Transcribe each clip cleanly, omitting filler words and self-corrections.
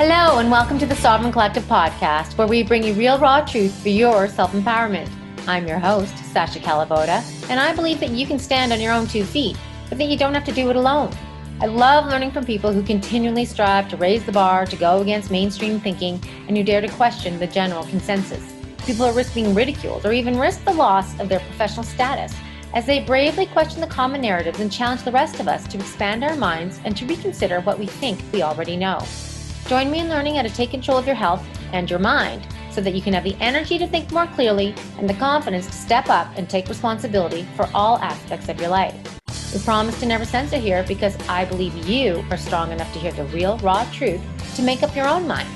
Hello, and welcome to the Sovereign Collective podcast, where we bring you real, raw truth for your self-empowerment. I'm your host, Sasha Calavoda, and I believe that you can stand on your own 2 feet, but that you don't have to do it alone. I love learning from people who continually strive to raise the bar, to go against mainstream thinking, and who dare to question the general consensus. People who risk being ridiculed or even risk the loss of their professional status as they bravely question the common narratives and challenge the rest of us to expand our minds and to reconsider what we think we already know. Join me in learning how to take control of your health and your mind so that you can have the energy to think more clearly and the confidence to step up and take responsibility for all aspects of your life. We promise to never censor here because I believe you are strong enough to hear the real, raw truth to make up your own mind.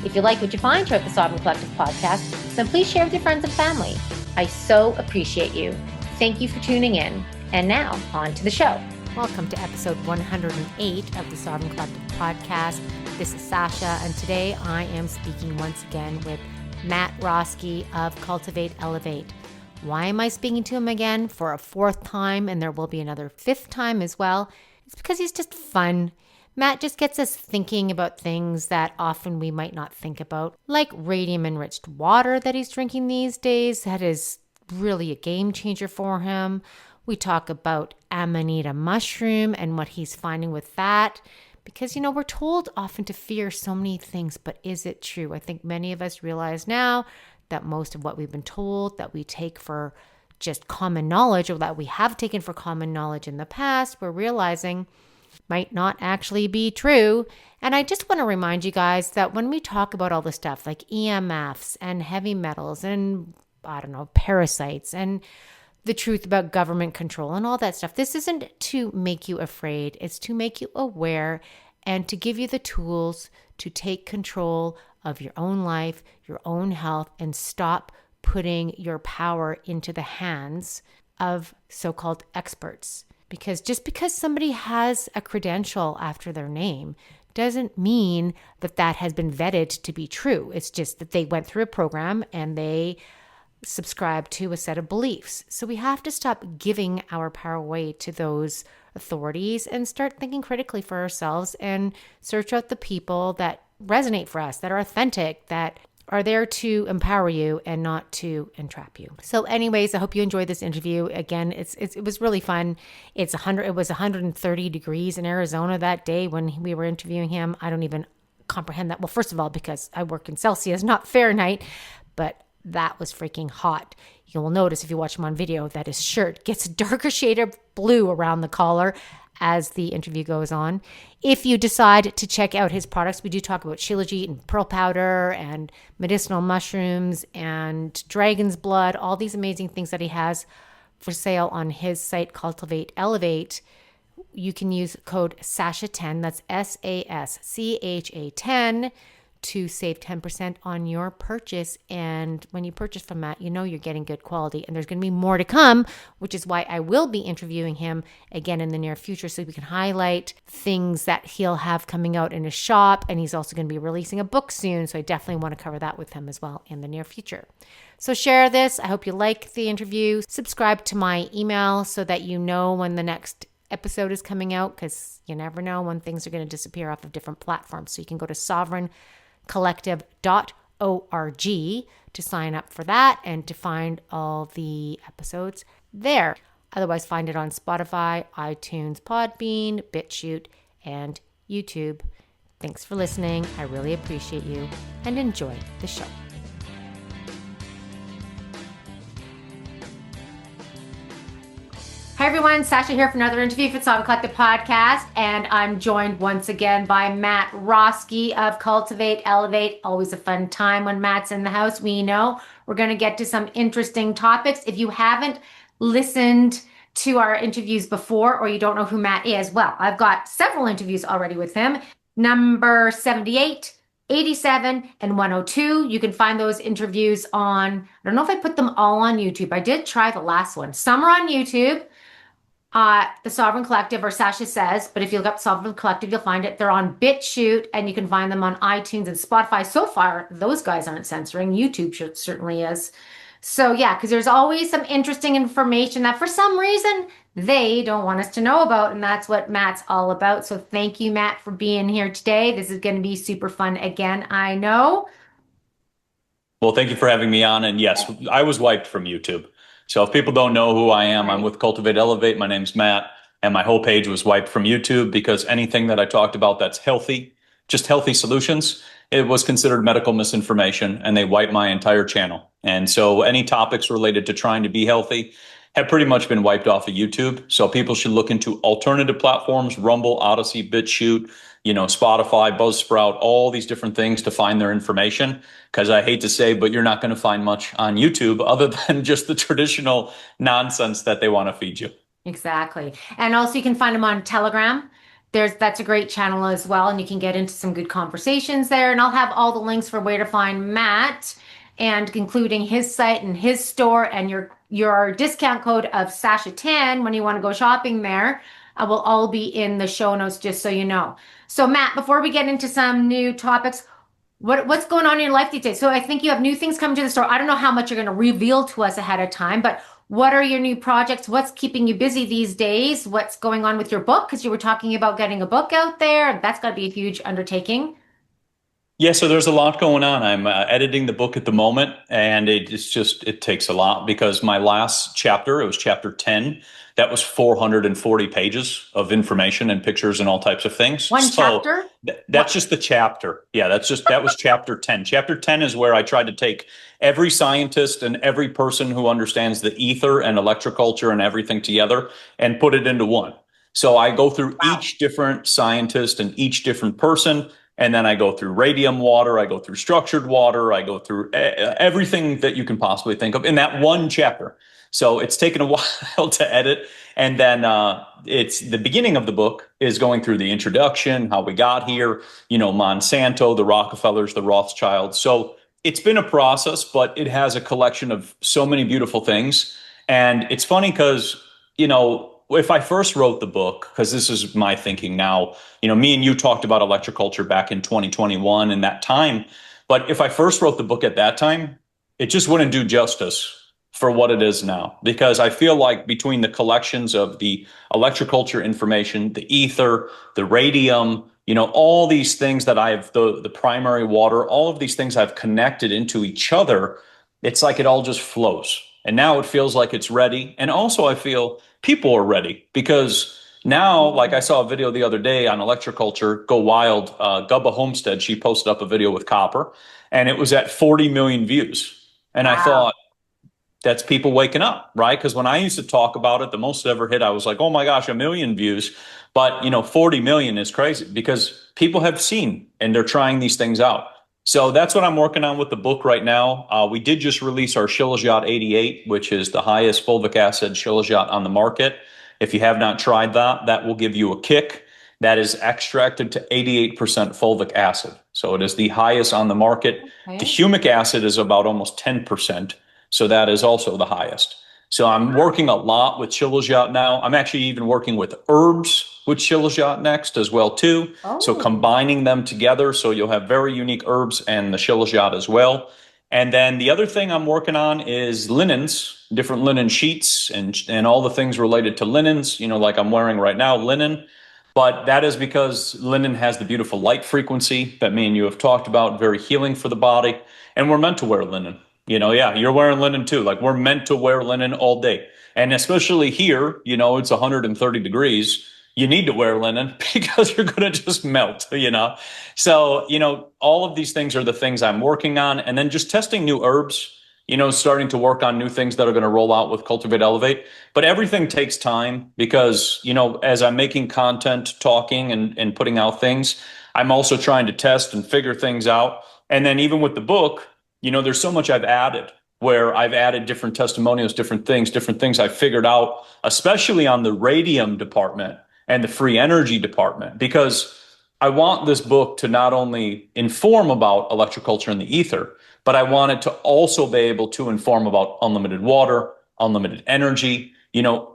If you like what you find here at the Sovereign Collective podcast, then please share with your friends and family. I so appreciate you. Thank you for tuning in. And now, on to the show. Welcome to episode 108 of the Sovereign Collective podcast. This is Sasha, and today I am speaking once again with Matt Roeske of Cultivate Elevate. Why am I speaking to him again for a 4th time, and there will be another 5th time as well? It's because he's just fun. Matt just gets us thinking about things that often we might not think about, like radium-enriched water that he's drinking these days. That is really a game changer for him. We talk about Amanita mushroom and what he's finding with that. Because, we're told often to fear so many things, but is it true? I think many of us realize now that most of what we've been told that we take for just common knowledge, or that we have taken for common knowledge in the past, we're realizing might not actually be true. And I just want to remind you guys that when we talk about all this stuff like EMFs and heavy metals and, parasites and the truth about government control and all that stuff, this isn't to make you afraid. It's to make you aware and to give you the tools to take control of your own life, your own health, and stop putting your power into the hands of so-called experts. Because just because somebody has a credential after their name doesn't mean that that has been vetted to be true. It's just that they went through a program and they subscribe to a set of beliefs. So we have to stop giving our power away to those authorities and start thinking critically for ourselves and search out the people that resonate for us, that are authentic, that are there to empower you and not to entrap you. So anyways, I hope you enjoyed this interview. Again, it was really fun. It was 130 degrees in Arizona that day when we were interviewing him. I don't even comprehend that. Well, first of all, because I work in Celsius, not Fahrenheit, but that was freaking hot. You will notice if you watch him on video that his shirt gets a darker shade of blue around the collar as the interview goes on. If you decide to check out his products, we do talk about shilajit and pearl powder and medicinal mushrooms and dragon's blood, all these amazing things that he has for sale on his site, Cultivate Elevate. You can use code SASHA10, that's SASCHA 10, to save 10% on your purchase. And when you purchase from Matt, you're getting good quality, and there's going to be more to come, which is why I will be interviewing him again in the near future so we can highlight things that he'll have coming out in his shop. And he's also going to be releasing a book soon, so I definitely want to cover that with him as well in the near future. So share this. I hope you like the interview. Subscribe to my email so that you know when the next episode is coming out, because you never know when things are going to disappear off of different platforms. So you can go to sovereigncollective.org to sign up for that and to find all the episodes there. Otherwise, find it on Spotify, iTunes, Podbean, BitChute, and YouTube. Thanks for listening. I really appreciate you, and enjoy the show. Hi everyone, Sasha here for another interview for the Sovereign Collective podcast, and I'm joined once again by Matt Roeske of Cultivate Elevate. Always a fun time when Matt's in the house. We know we're going to get to some interesting topics. If you haven't listened to our interviews before, or you don't know who Matt is, well, I've got several interviews already with him. Number 78, 87, and 102. You can find those interviews on, I don't know if I put them all on YouTube. I did try the last one. Some are on YouTube. The Sovereign Collective, or Sasha Says, but if you look up Sovereign Collective, you'll find it. They're on BitChute, and you can find them on iTunes and Spotify. So far, those guys aren't censoring. YouTube certainly is. So yeah, because there's always some interesting information that for some reason they don't want us to know about. And that's what Matt's all about. So thank you, Matt, for being here today. This is going to be super fun again, I know. Well, thank you for having me on. And yes, I was wiped from YouTube. So if people don't know who I am, I'm Right. with Cultivate Elevate. My name's Matt, and my whole page was wiped from YouTube because anything that I talked about that's healthy, just healthy solutions, it was considered medical misinformation, and they wiped my entire channel. And so any topics related to trying to be healthy have pretty much been wiped off of YouTube. So people should look into alternative platforms, Rumble, Odyssey, BitChute, Spotify, Buzzsprout, all these different things to find their information. Because I hate to say, but you're not going to find much on YouTube other than just the traditional nonsense that they want to feed you. Exactly. And also you can find them on Telegram. That's a great channel as well, and you can get into some good conversations there. And I'll have all the links for where to find Matt and including his site and his store and your discount code of Sasha10 when you want to go shopping there. Will all be in the show notes just so you know. So Matt, before we get into some new topics, what's going on in your life these days? So I think you have new things coming to the store. I don't know how much you're going to reveal to us ahead of time, but what are your new projects? What's keeping you busy these days? What's going on with your book? Because you were talking about getting a book out there. That's got to be a huge undertaking. Yeah, so there's a lot going on. I'm editing the book at the moment, and it takes a lot because my last chapter, it was chapter 10, that was 440 pages of information and pictures and all types of things. One So chapter? that's What? just the chapter. Yeah, that was chapter 10. Chapter 10 is where I tried to take every scientist and every person who understands the ether and electroculture and everything together and put it into one. So I go through Wow. each different scientist and each different person, and then I go through radium water, I go through structured water, I go through everything that you can possibly think of in that one chapter. So it's taken a while to edit. And then it's the beginning of the book is going through the introduction, how we got here, Monsanto, the Rockefellers, the Rothschilds. So it's been a process, but it has a collection of so many beautiful things. And it's funny because, if I first wrote the book, because this is my thinking now, me and you talked about electroculture back in 2021 and that time. But if I first wrote the book at that time, it just wouldn't do justice for what it is now. Because I feel like between the collections of the electroculture information, the ether, the radium, all these things that the primary water, all of these things I've connected into each other, it's like it all just flows. And now it feels like it's ready. And also I feel people are ready because now, like I saw a video the other day on electroculture, Go Wild, Gubba Homestead, she posted up a video with copper and it was at 40 million views. And I Wow. thought, that's people waking up, right? Because when I used to talk about it, the most it ever hit, I was like, oh my gosh, a million views. But 40 million is crazy because people have seen and they're trying these things out. So that's what I'm working on with the book right now. We did just release our shilajit 88, which is the highest fulvic acid shilajit on the market. If you have not tried that, that will give you a kick. That is extracted to 88% fulvic acid. So it is the highest on the market. The Okay. humic acid is about almost 10%. So that is also the highest. So I'm working a lot with shilajit now. I'm actually even working with herbs with shilajit next as well too. So Oh. combining them together, so you'll have very unique herbs and the shilajit as well. And then the other thing I'm working on is linens, different linen sheets and all the things related to linens, like I'm wearing right now, linen. But that is because linen has the beautiful light frequency that me and you have talked about, very healing for the body. And we're meant to wear linen. Yeah, you're wearing linen too. Like we're meant to wear linen all day. And especially here, it's 130 degrees. You need to wear linen because you're going to just melt. So, all of these things are the things I'm working on. And then just testing new herbs, starting to work on new things that are going to roll out with Cultivate Elevate. But everything takes time because, as I'm making content, talking and putting out things, I'm also trying to test and figure things out. And then even with the book, there's so much I've added where I've added different testimonials, different things I figured out, especially on the radium department and the free energy department, because I want this book to not only inform about electroculture and the ether, but I want it to also be able to inform about unlimited water, unlimited energy,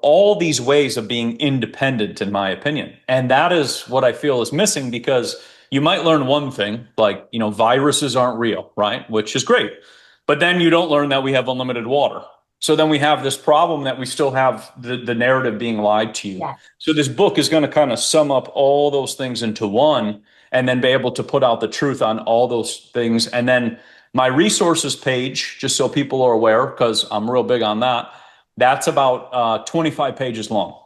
all these ways of being independent, in my opinion. And that is what I feel is missing because you might learn one thing, like, viruses aren't real, right? Which is great. But then you don't learn that we have unlimited water. So then we have this problem that we still have the narrative being lied to you. Yeah. So this book is going to kind of sum up all those things into one and then be able to put out the truth on all those things. And then my resources page, just so people are aware, because I'm real big on that, that's about 25 pages long. Wow.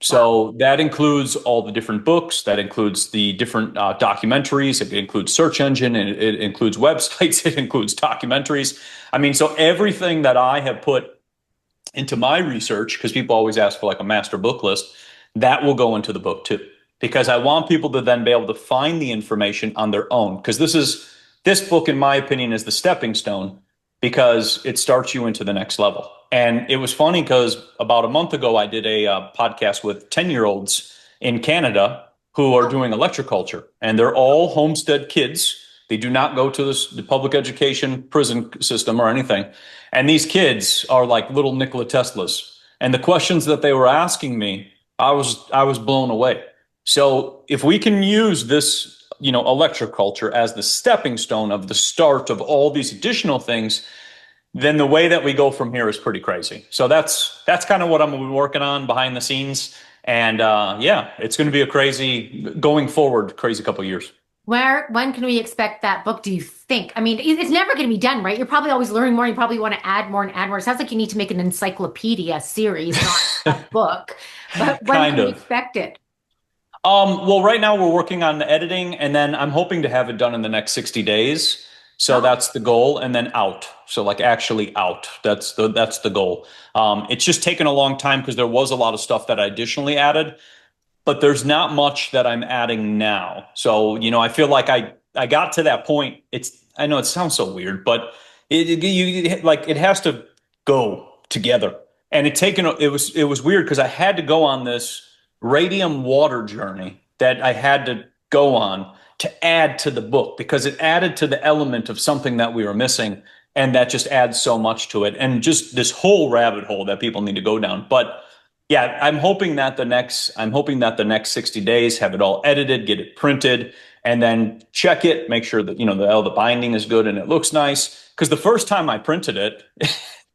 So that includes all the different books, that includes the different documentaries, it includes search engine, and it includes websites, it includes documentaries. I mean, so everything that I have put into my research, because people always ask for like a master book list, that will go into the book too. Because I want people to then be able to find the information on their own. Because this book, in my opinion, is the stepping stone because it starts you into the next level. And it was funny because about a month ago, I did a podcast with 10-year-olds in Canada who are doing electroculture, and they're all homestead kids. They do not go to the public education prison system or anything. And these kids are like little Nikola Teslas. And the questions that they were asking me, I was blown away. So if we can use this, electroculture as the stepping stone of the start of all these additional things, then the way that we go from here is pretty crazy. So that's kind of what I'm gonna be working on behind the scenes. And yeah, it's going to be a crazy going forward, crazy couple of years. When can we expect that book, do you think? I mean, it's never going to be done, right? You're probably always learning more. You probably want to add more and add more. It sounds like you need to make an encyclopedia series, not a book. But when Kind can we of. expect it? Well, right now we're working on the editing, and then I'm hoping to have it done in the next 60 days. So Oh, that's the goal, and then out. So like actually out. That's the goal. It's just taken a long time because there was a lot of stuff that I additionally added, but there's not much that I'm adding now. So, I feel like I got to that point. I know it sounds so weird, but it has to go together. And it was weird because I had to go on this radium water journey that I had to go on to add to the book because it added to the element of something that we were missing. And that just adds so much to it. And just this whole rabbit hole that people need to go down. But yeah, I'm hoping that the next 60 days have it all edited, get it printed, and then check it, make sure that the binding is good and it looks nice. Because the first time I printed it,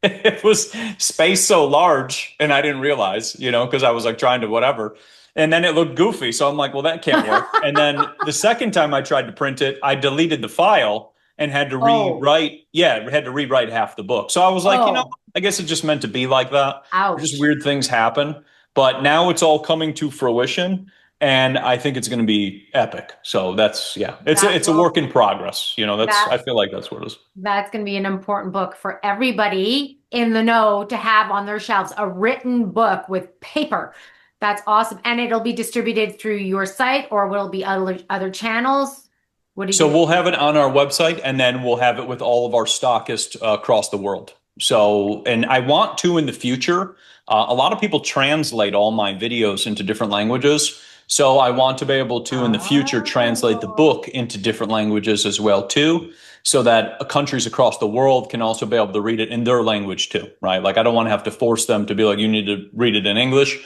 it was spaced so large, and I didn't realize, because I was like trying to whatever, and then it looked goofy. So I'm like, well, that can't work. And then the second time I tried to print it, I deleted the file and had to oh, rewrite. Yeah, had to rewrite half the book. So I was like, oh, I guess it just meant to be like that. Just ouch. weird things happen. But now it's all coming to fruition, and I think it's going to be epic. So that's yeah, it's a, That it's a will, work in progress. I that's feel like that's what it is. That's going to be an important book for everybody in the know to have on their shelves, a written book with paper. That's awesome. And it'll be distributed through your site, or will it be other channels? What are you So going to we'll have it on our website, and then we'll have it with all of our stockists across the world. So, and I want to in the future. A lot of people translate all my videos into different languages. So I want to be able to in the future translate the Oh, book into different languages as well too, so that countries across the world can also be able to read it in their language too, right? Like I don't want to have to force them to be like, you need to read it in English.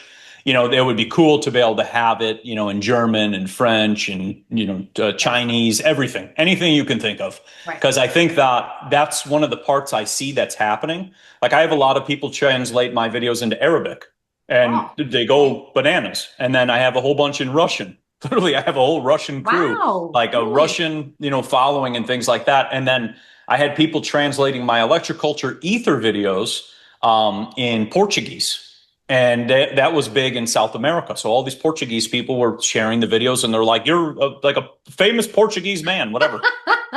It would be cool to be able to have it, in German and French and, yes, Chinese, everything, anything you can think of. right. Because I think that that's one of the parts I see that's happening. Like I have a lot of people translate my videos into Arabic and Oh, they okay. go bananas. And then I have a whole bunch in Russian. Literally, I have a whole Russian crew, Wow, like a really? Russian, following and things like that. And then I had people translating my electroculture ether videos in Portuguese. And that was big in South America. So all these Portuguese people were sharing the videos, and they're like, "You're like a famous Portuguese man, whatever."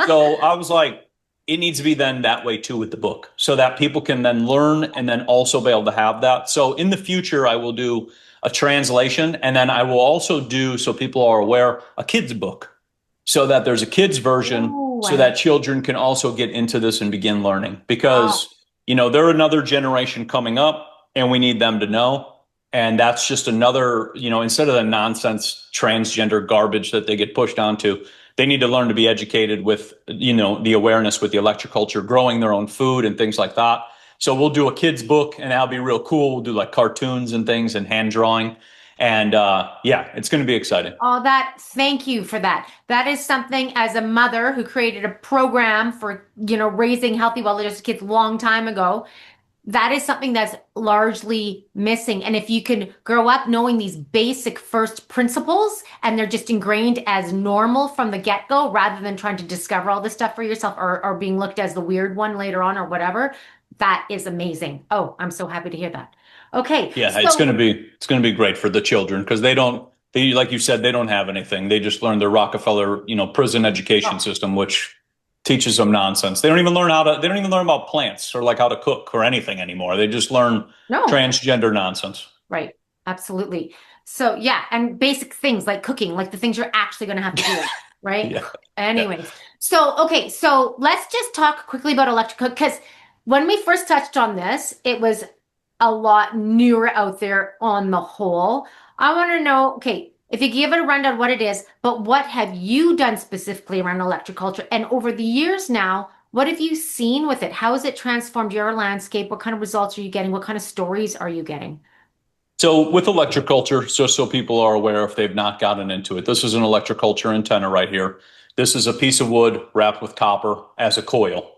So I was like, it needs to be then that way too with the book, so that people can then learn and then also be able to have that. So in the future, I will do a translation, and then I will also do, so people are aware, a kids book, so that there's a kids version, Oh, so that children can also get into this and begin learning oh, because they're another generation coming up and we need them to know. And that's just another, instead of the nonsense transgender garbage that they get pushed onto, they need to learn to be educated with, the awareness with the electroculture, growing their own food and things like that. So we'll do a kids book, and that'll be real cool. We'll do like cartoons and things and hand drawing. And yeah, it's going to be exciting. thank you for that. That is something as a mother who created a program for, raising healthy, well-adjusted kids a long time ago. that is something that's largely missing. And if you can grow up knowing these basic first principles and they're just ingrained as normal from the get-go rather than trying to discover all this stuff for yourself or being looked as the weird one later on or whatever, that is amazing. Oh, I'm so happy to hear that. Okay. Yeah, So, it's gonna be great for the children because they like you said, they don't have anything. They just learn the Rockefeller, prison education oh, system, which teaches them nonsense. They don't even learn about plants or like how to cook or anything anymore. They just learn no. transgender nonsense. Right. Absolutely. So yeah, and basic things like cooking, like the things you're actually going to have to do, right? Yeah. Yeah. Anyways, so okay, so let's just talk quickly about electrical because when we first touched on this, it was a lot newer out there on the whole. I want to know, okay, if you give it a rundown what it is, but what have you done specifically around electroculture? And over the years now, what have you seen with it? How has it transformed your landscape? What kind of results are you getting? What kind of stories are you getting? So with electroculture, just so people are aware if they've not gotten into it, this is an electroculture antenna right here. This is a piece of wood wrapped with copper as a coil.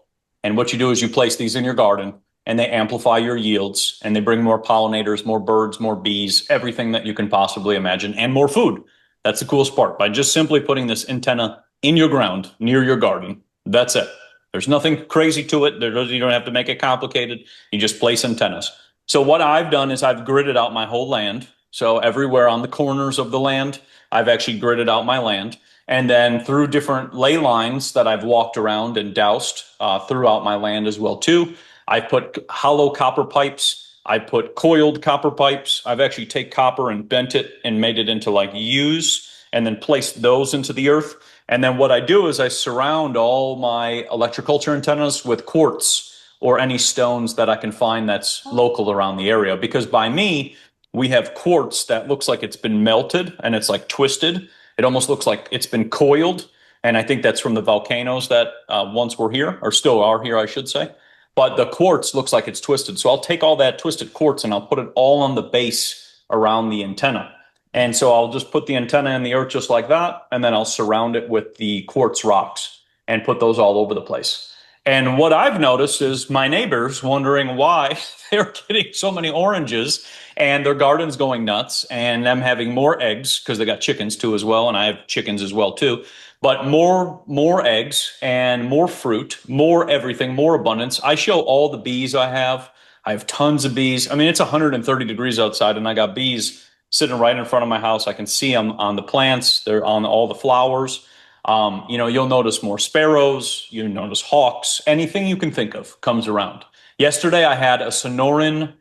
And what you do is you place these in your garden and they amplify your yields and they bring more pollinators, more birds, more bees, everything that you can possibly imagine, and more food. That's the coolest part. By just simply putting this antenna in your ground near your garden, that's it. There's nothing crazy to it. You don't have to make it complicated. You just place antennas. So what I've done is I've gridded out my whole land. So everywhere on the corners of the land, I've actually gridded out my land. And then through different ley lines that I've walked around and doused throughout my land as well too. I put hollow copper pipes. I put coiled copper pipes. I've actually take copper and bent it and made it into like U's and then placed those into the earth. And then what I do is I surround all my electroculture antennas with quartz or any stones that I can find that's local around the area. Because by me, we have quartz that looks like it's been melted and it's like twisted. It almost looks like it's been coiled. And I think that's from the volcanoes that once were here, or still are here, I should say. But the quartz looks like it's twisted. So I'll take all that twisted quartz and I'll put it all on the base around the antenna. And so I'll just put the antenna in the earth just like that. And then I'll surround it with the quartz rocks and put those all over the place. And what I've noticed is my neighbors wondering why they're getting so many oranges and their garden's going nuts and them having more eggs because they got chickens too as well. And I have chickens as well too. But more eggs and more fruit, more everything, more abundance. I show all the bees I have. I have tons of bees. I mean, it's 130 degrees outside and I got bees sitting right in front of my house. I can see them on the plants. They're on all the flowers. You'll notice more sparrows, you notice hawks, anything you can think of comes around. Yesterday, I had a Sonoran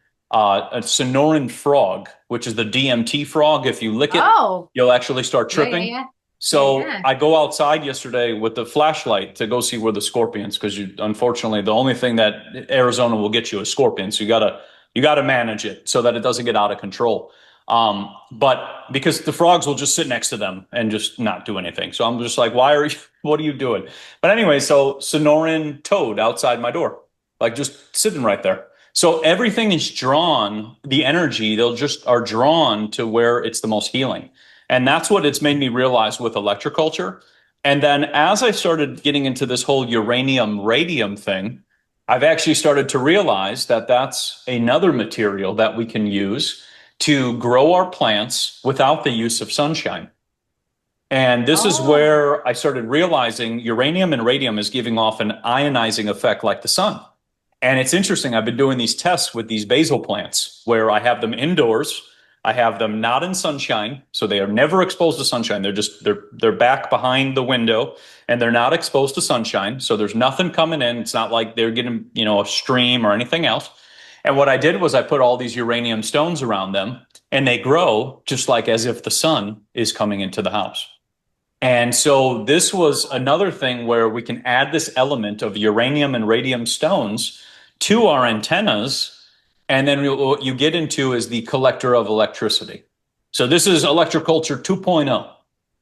frog, which is the DMT frog. If you lick it, Oh, you'll actually start yeah, yeah, tripping. yeah. So Yeah. I go outside yesterday with the flashlight to go see where the scorpions, because unfortunately, the only thing that Arizona will get you is scorpions. So you gotta manage it so that it doesn't get out of control. But because the frogs will just sit next to them and just not do anything. So I'm just like, what are you doing? But anyway, so Sonoran toad outside my door, like just sitting right there. So everything is drawn, the energy, they'll just are drawn to where it's the most healing. And that's what it's made me realize with electroculture. And then as I started getting into this whole uranium radium thing, I've actually started to realize that that's another material that we can use to grow our plants without the use of sunshine. And this is Oh, where I started realizing uranium and radium is giving off an ionizing effect like the sun. And it's interesting. I've been doing these tests with these basil plants where I have them indoors. I have them not in sunshine, so they are never exposed to sunshine. They're back behind the window and they're not exposed to sunshine. So there's nothing coming in. It's not like they're getting, a stream or anything else. And what I did was I put all these uranium stones around them and they grow just like as if the sun is coming into the house. And so this was another thing where we can add this element of uranium and radium stones to our antennas. And then what you get into is the collector of electricity. So this is electroculture 2.0.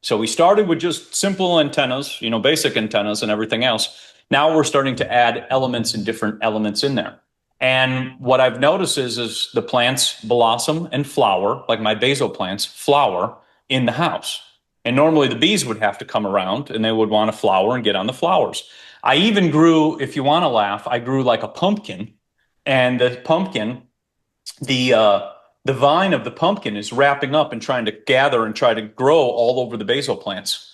So we started with just simple antennas, basic antennas and everything else. Now we're starting to add elements and different elements in there. And what I've noticed is the plants blossom and flower, like my basil plants flower in the house. And normally the bees would have to come around and they would want to flower and get on the flowers. I even grew, if you want to laugh, I grew like a pumpkin And the pumpkin, the the vine of the pumpkin is wrapping up and trying to gather and try to grow all over the basil plants.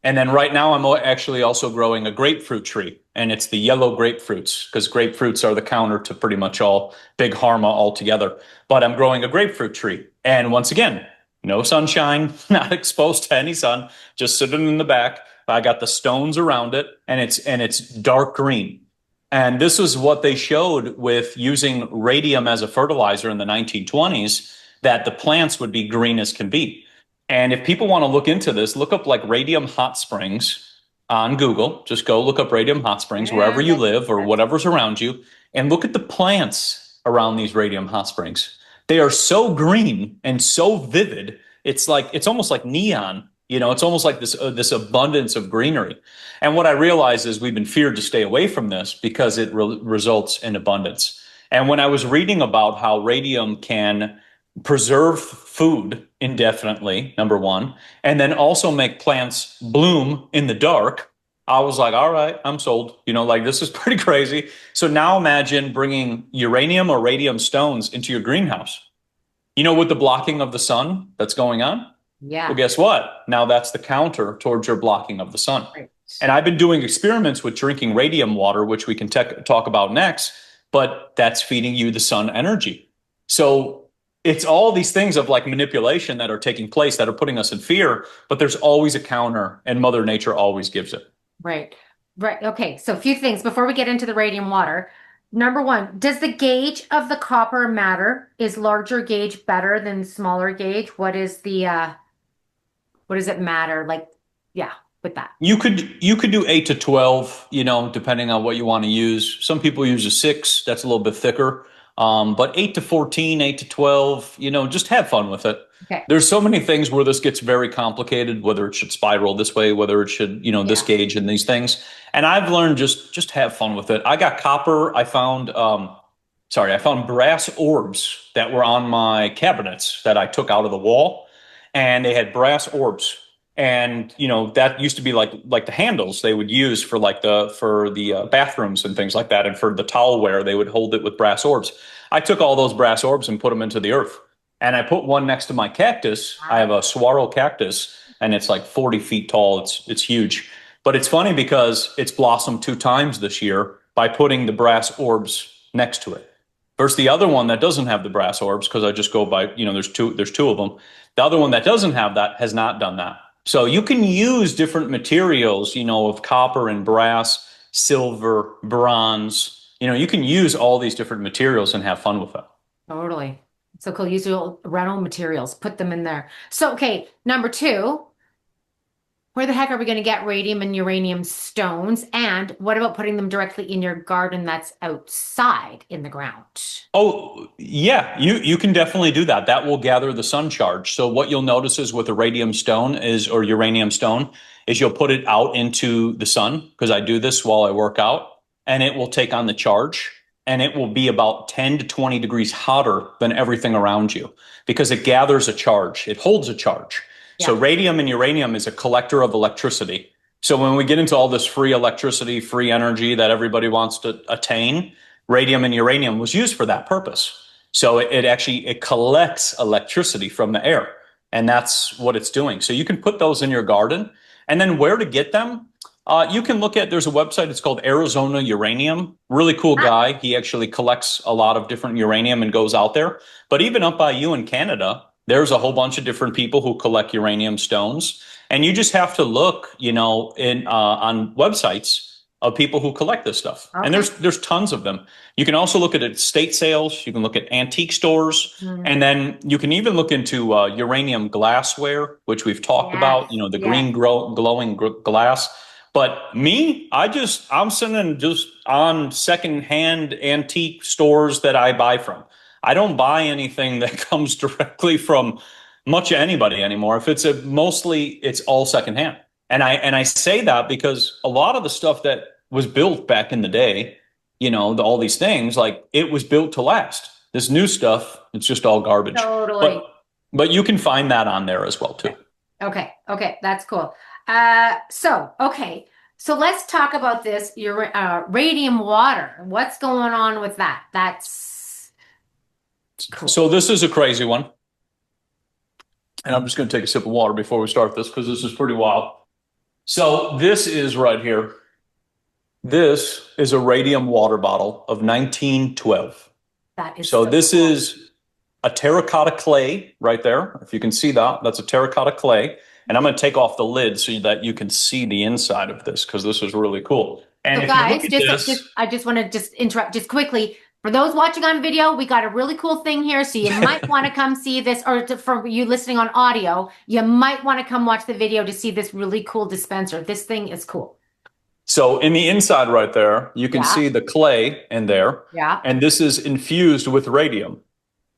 And then right now, I'm actually also growing a grapefruit tree, and it's the yellow grapefruits because grapefruits are the counter to pretty much all big harma altogether. But I'm growing a grapefruit tree, and once again, no sunshine, not exposed to any sun, just sitting in the back. I got the stones around it, and it's dark green. And this is what they showed with using radium as a fertilizer in the 1920s, that the plants would be green as can be. And if people want to look into this, look up like radium hot springs on Google. Just go look up radium hot springs wherever you live or whatever's around you, and look at the plants around these radium hot springs. They are so green and so vivid. It's almost like neon. It's almost like this abundance of greenery. And what I realize is we've been feared to stay away from this because it results in abundance. And when I was reading about how radium can preserve food indefinitely, number one, and then also make plants bloom in the dark, I was like, all right, I'm sold. Like this is pretty crazy. So now imagine bringing uranium or radium stones into your greenhouse. With the blocking of the sun that's going on? Yeah. Well, guess what? Now that's the counter towards your blocking of the sun. Right. And I've been doing experiments with drinking radium water, which we can talk about next, but that's feeding you the sun energy. So it's all these things of like manipulation that are taking place that are putting us in fear, but there's always a counter, and Mother Nature always gives it. Right. Right. Okay. So a few things before we get into the radium water. Number one, does the gauge of the copper matter? Is larger gauge better than smaller gauge? What does it matter? Like, yeah, with that. You could do 8 to 12, depending on what you want to use. Some people use a 6, that's a little bit thicker. But 8 to 14, 8 to 12, just have fun with it. Okay. There's so many things where this gets very complicated, whether it should spiral this way, whether it should, this gauge and these things. And I've learned just have fun with it. I got copper. I found brass orbs that were on my cabinets that I took out of the wall, and they had brass orbs. And that used to be like the handles they would use for the bathrooms and things like that, and for the towelware they would hold it with brass orbs. I took all those brass orbs and put them into the earth, and I put one next to my cactus. I have a saguaro cactus, and it's like 40 feet tall. It's huge, but it's funny because it's blossomed 2 times this year by putting the brass orbs next to it. Versus the other one that doesn't have the brass orbs, because I just go by there's two of them. The other one that doesn't have that has not done that. So you can use different materials, of copper and brass, silver, bronze. You can use all these different materials and have fun with it. Totally. So cool. Use your rental materials, put them in there. So, okay, number 2, where the heck are we going to get radium and uranium stones? And what about putting them directly in your garden that's outside in the ground? Oh, yeah, you can definitely do that. That will gather the sun charge. So what you'll notice is with a radium stone or uranium stone is you'll put it out into the sun, because I do this while I work out, and it will take on the charge, and it will be about 10 to 20 degrees hotter than everything around you because it gathers a charge. It holds a charge. Yeah. So radium and uranium is a collector of electricity. So when we get into all this free electricity, free energy that everybody wants to attain, radium and uranium was used for that purpose. So it collects electricity from the air, and that's what it's doing. So you can put those in your garden. And then where to get them? You can look at, there's a website, it's called Arizona Uranium. Really cool guy. He actually collects a lot of different uranium and goes out there. But even up by you in Canada, there's a whole bunch of different people who collect uranium stones. And you just have to look, on websites of people who collect this stuff. Okay. And there's tons of them. You can also look at estate sales. You can look at antique stores. And then you can even look into uranium glassware, which we've talked about, the green glowing glass. But me, I'm sending just on secondhand antique stores that I buy from. I don't buy anything that comes directly from much anybody anymore. If it's it's all secondhand. And I say that because a lot of the stuff that was built back in the day, all these things, like it was built to last. This new stuff, it's just all garbage. Totally. But you can find that on there as well too. Okay. That's cool. Okay. So let's talk about this, your radium water. What's going on with that? That's cool. So this is a crazy one. And I'm just going to take a sip of water before we start this because this is pretty wild. So this is right here. This is a radium water bottle of 1912. That is So this cool. is a terracotta clay right there. If you can see that, that's a terracotta clay. And I'm going to take off the lid so that you can see the inside of this because this is really cool. And So if you guys, look at this, I just want to just interrupt just quickly. For those watching on video, we got a really cool thing here. So you might want to come see this, or for you listening on audio, you might want to come watch the video to see this really cool dispenser. This thing is cool. so in the inside right there, you can Yeah. see the clay in there. Yeah. And this is infused with radium.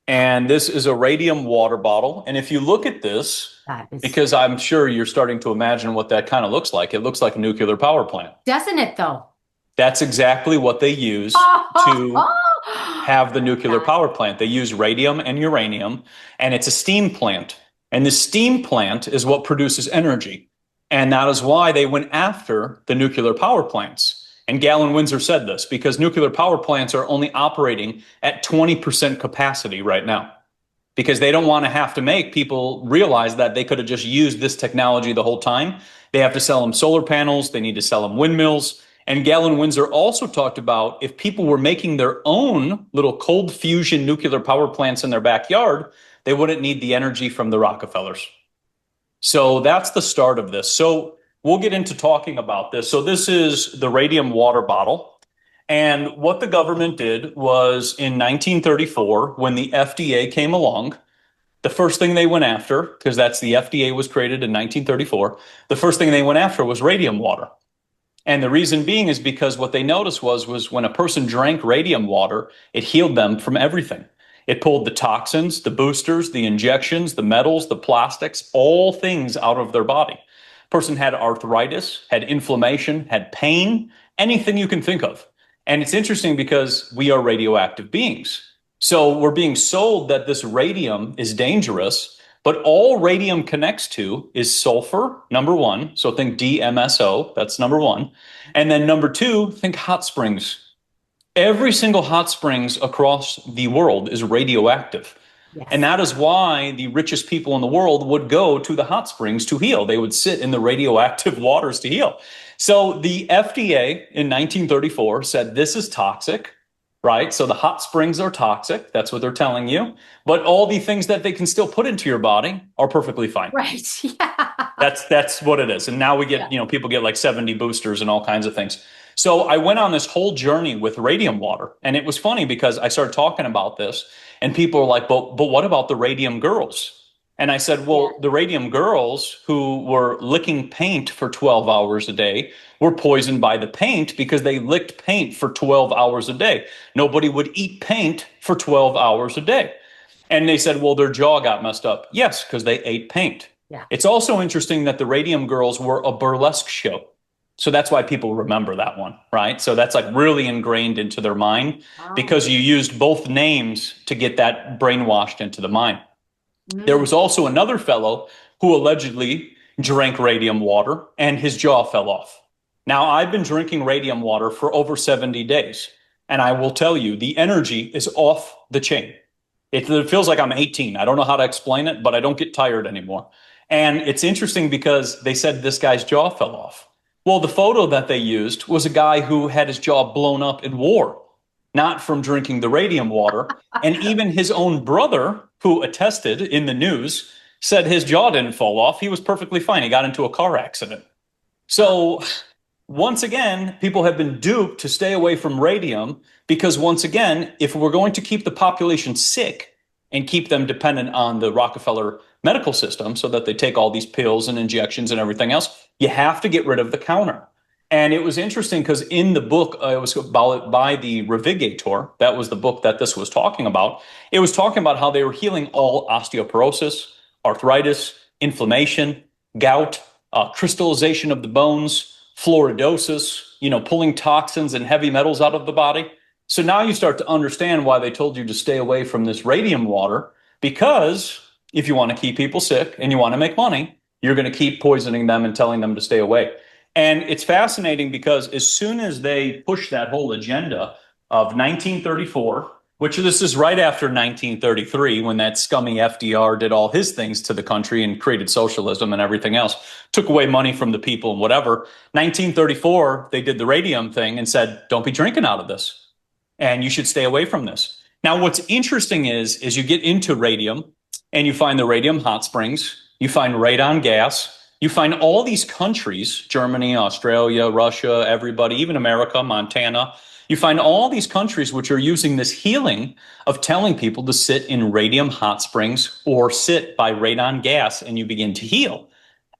And this is a radium water bottle. And if you look at this, because I'm sure you're starting to imagine what that kind of looks like. It looks like a nuclear power plant. Doesn't it though? That's exactly what they use to have the nuclear power plant. They use radium and uranium, and it's a steam plant. And the steam plant is what produces energy. And that is why they went after the nuclear power plants. And Galen Windsor said this because nuclear power plants are only operating at 20% capacity right now because they don't want to have to make people realize that they could have just used this technology the whole time. They have to sell them solar panels. They need to sell them windmills. And Galen Windsor also talked about if people were making their own little cold fusion nuclear power plants in their backyard, they wouldn't need the energy from the Rockefellers. So that's the start of this. So we'll get into talking about this. So this is the radium water bottle. And what the government did was in 1934, when the FDA came along, the first thing they went after, because that's the FDA was created in 1934, the first thing they went after was radium water. And the reason being is because what they noticed was when a person drank radium water, it healed them from everything. It pulled the toxins, the boosters, the injections, the metals, the plastics, all things out of their body. Person had arthritis, had inflammation, had pain, anything you can think of. And it's interesting because we are radioactive beings. So we're being sold that this radium is dangerous, but all radium connects to is sulfur, number one. So think DMSO, that's number one. And then number two, think hot springs. Every single hot springs across the world is radioactive. Yes. And that is why the richest people in the world would go to the hot springs to heal. They would sit in the radioactive waters to heal. So the FDA in 1934 said this is toxic, right? So the hot springs are toxic. That's what they're telling you. But all the things that they can still put into your body are perfectly fine. Right. Yeah. That's what it is. And now we get, people get like 70 boosters and all kinds of things. So I went on this whole journey with radium water. And it was funny because I started talking about this and people are like, but what about the radium girls? And I said, well, the radium girls who were licking paint for 12 hours a day were poisoned by the paint because they licked paint for 12 hours a day. Nobody would eat paint for 12 hours a day. And they said, well, their jaw got messed up. Yes, because they ate paint. Yeah. It's also interesting that the radium girls were a burlesque show. So that's why people remember that one, right? So that's like really ingrained into their mind because you used both names to get that brainwashed into the mind. There was also another fellow who allegedly drank radium water and his jaw fell off. Now, I've been drinking radium water for over 70 days, and I will tell you the energy is off the chain. It feels like I'm 18. I don't know how to explain it, but I don't get tired anymore. And it's interesting because they said this guy's jaw fell off. Well, the photo that they used was a guy who had his jaw blown up in war, not from drinking the radium water. And even his own brother, who attested in the news, said his jaw didn't fall off. He was perfectly fine. He got into a car accident. So once again, people have been duped to stay away from radium because once again, if we're going to keep the population sick and keep them dependent on the Rockefeller medical system so that they take all these pills and injections and everything else, you have to get rid of the counter. And it was interesting because in the book, it was by the Revigator, that was the book that this was talking about. It was talking about how they were healing all osteoporosis, arthritis, inflammation, gout, crystallization of the bones, fluoridosis, pulling toxins and heavy metals out of the body. So now you start to understand why they told you to stay away from this radium water, because if you want to keep people sick and you want to make money, you're going to keep poisoning them and telling them to stay away. And it's fascinating because as soon as they push that whole agenda of 1934, which this is right after 1933, when that scummy FDR did all his things to the country and created socialism and everything else, took away money from the people and whatever. 1934, they did the radium thing and said, don't be drinking out of this, and you should stay away from this. Now, what's interesting is you get into radium and you find the radium hot springs, you find radon gas, you find all these countries, Germany, Australia, Russia, everybody, even America, Montana. You find all these countries which are using this healing of telling people to sit in radium hot springs or sit by radon gas, and you begin to heal.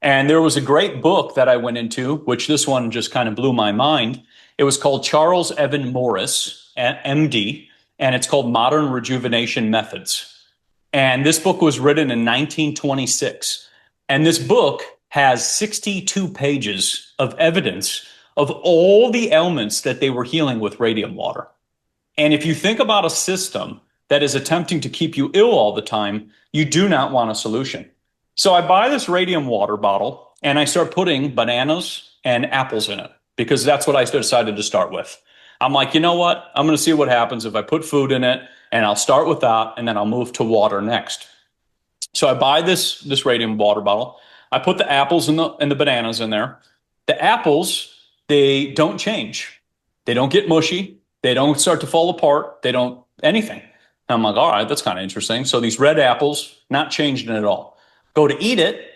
And there was a great book that I went into, which this one just kind of blew my mind. It was called Charles Evan Morris, MD, and it's called Modern Rejuvenation Methods. And this book was written in 1926. And this book has 62 pages of evidence of all the ailments that they were healing with radium water. And if you think about a system that is attempting to keep you ill all the time, you do not want a solution. So I buy this radium water bottle and I start putting bananas and apples in it because that's what I decided to start with. I'm like, you know what? I'm going to see what happens if I put food in it, and I'll start with that, and then I'll move to water next. So I buy this radium water bottle. I put the apples and the bananas in there. The apples, they don't change. They don't get mushy. They don't start to fall apart. They don't anything. And I'm like, all right, that's kind of interesting. So these red apples, not changing at all. Go to eat it,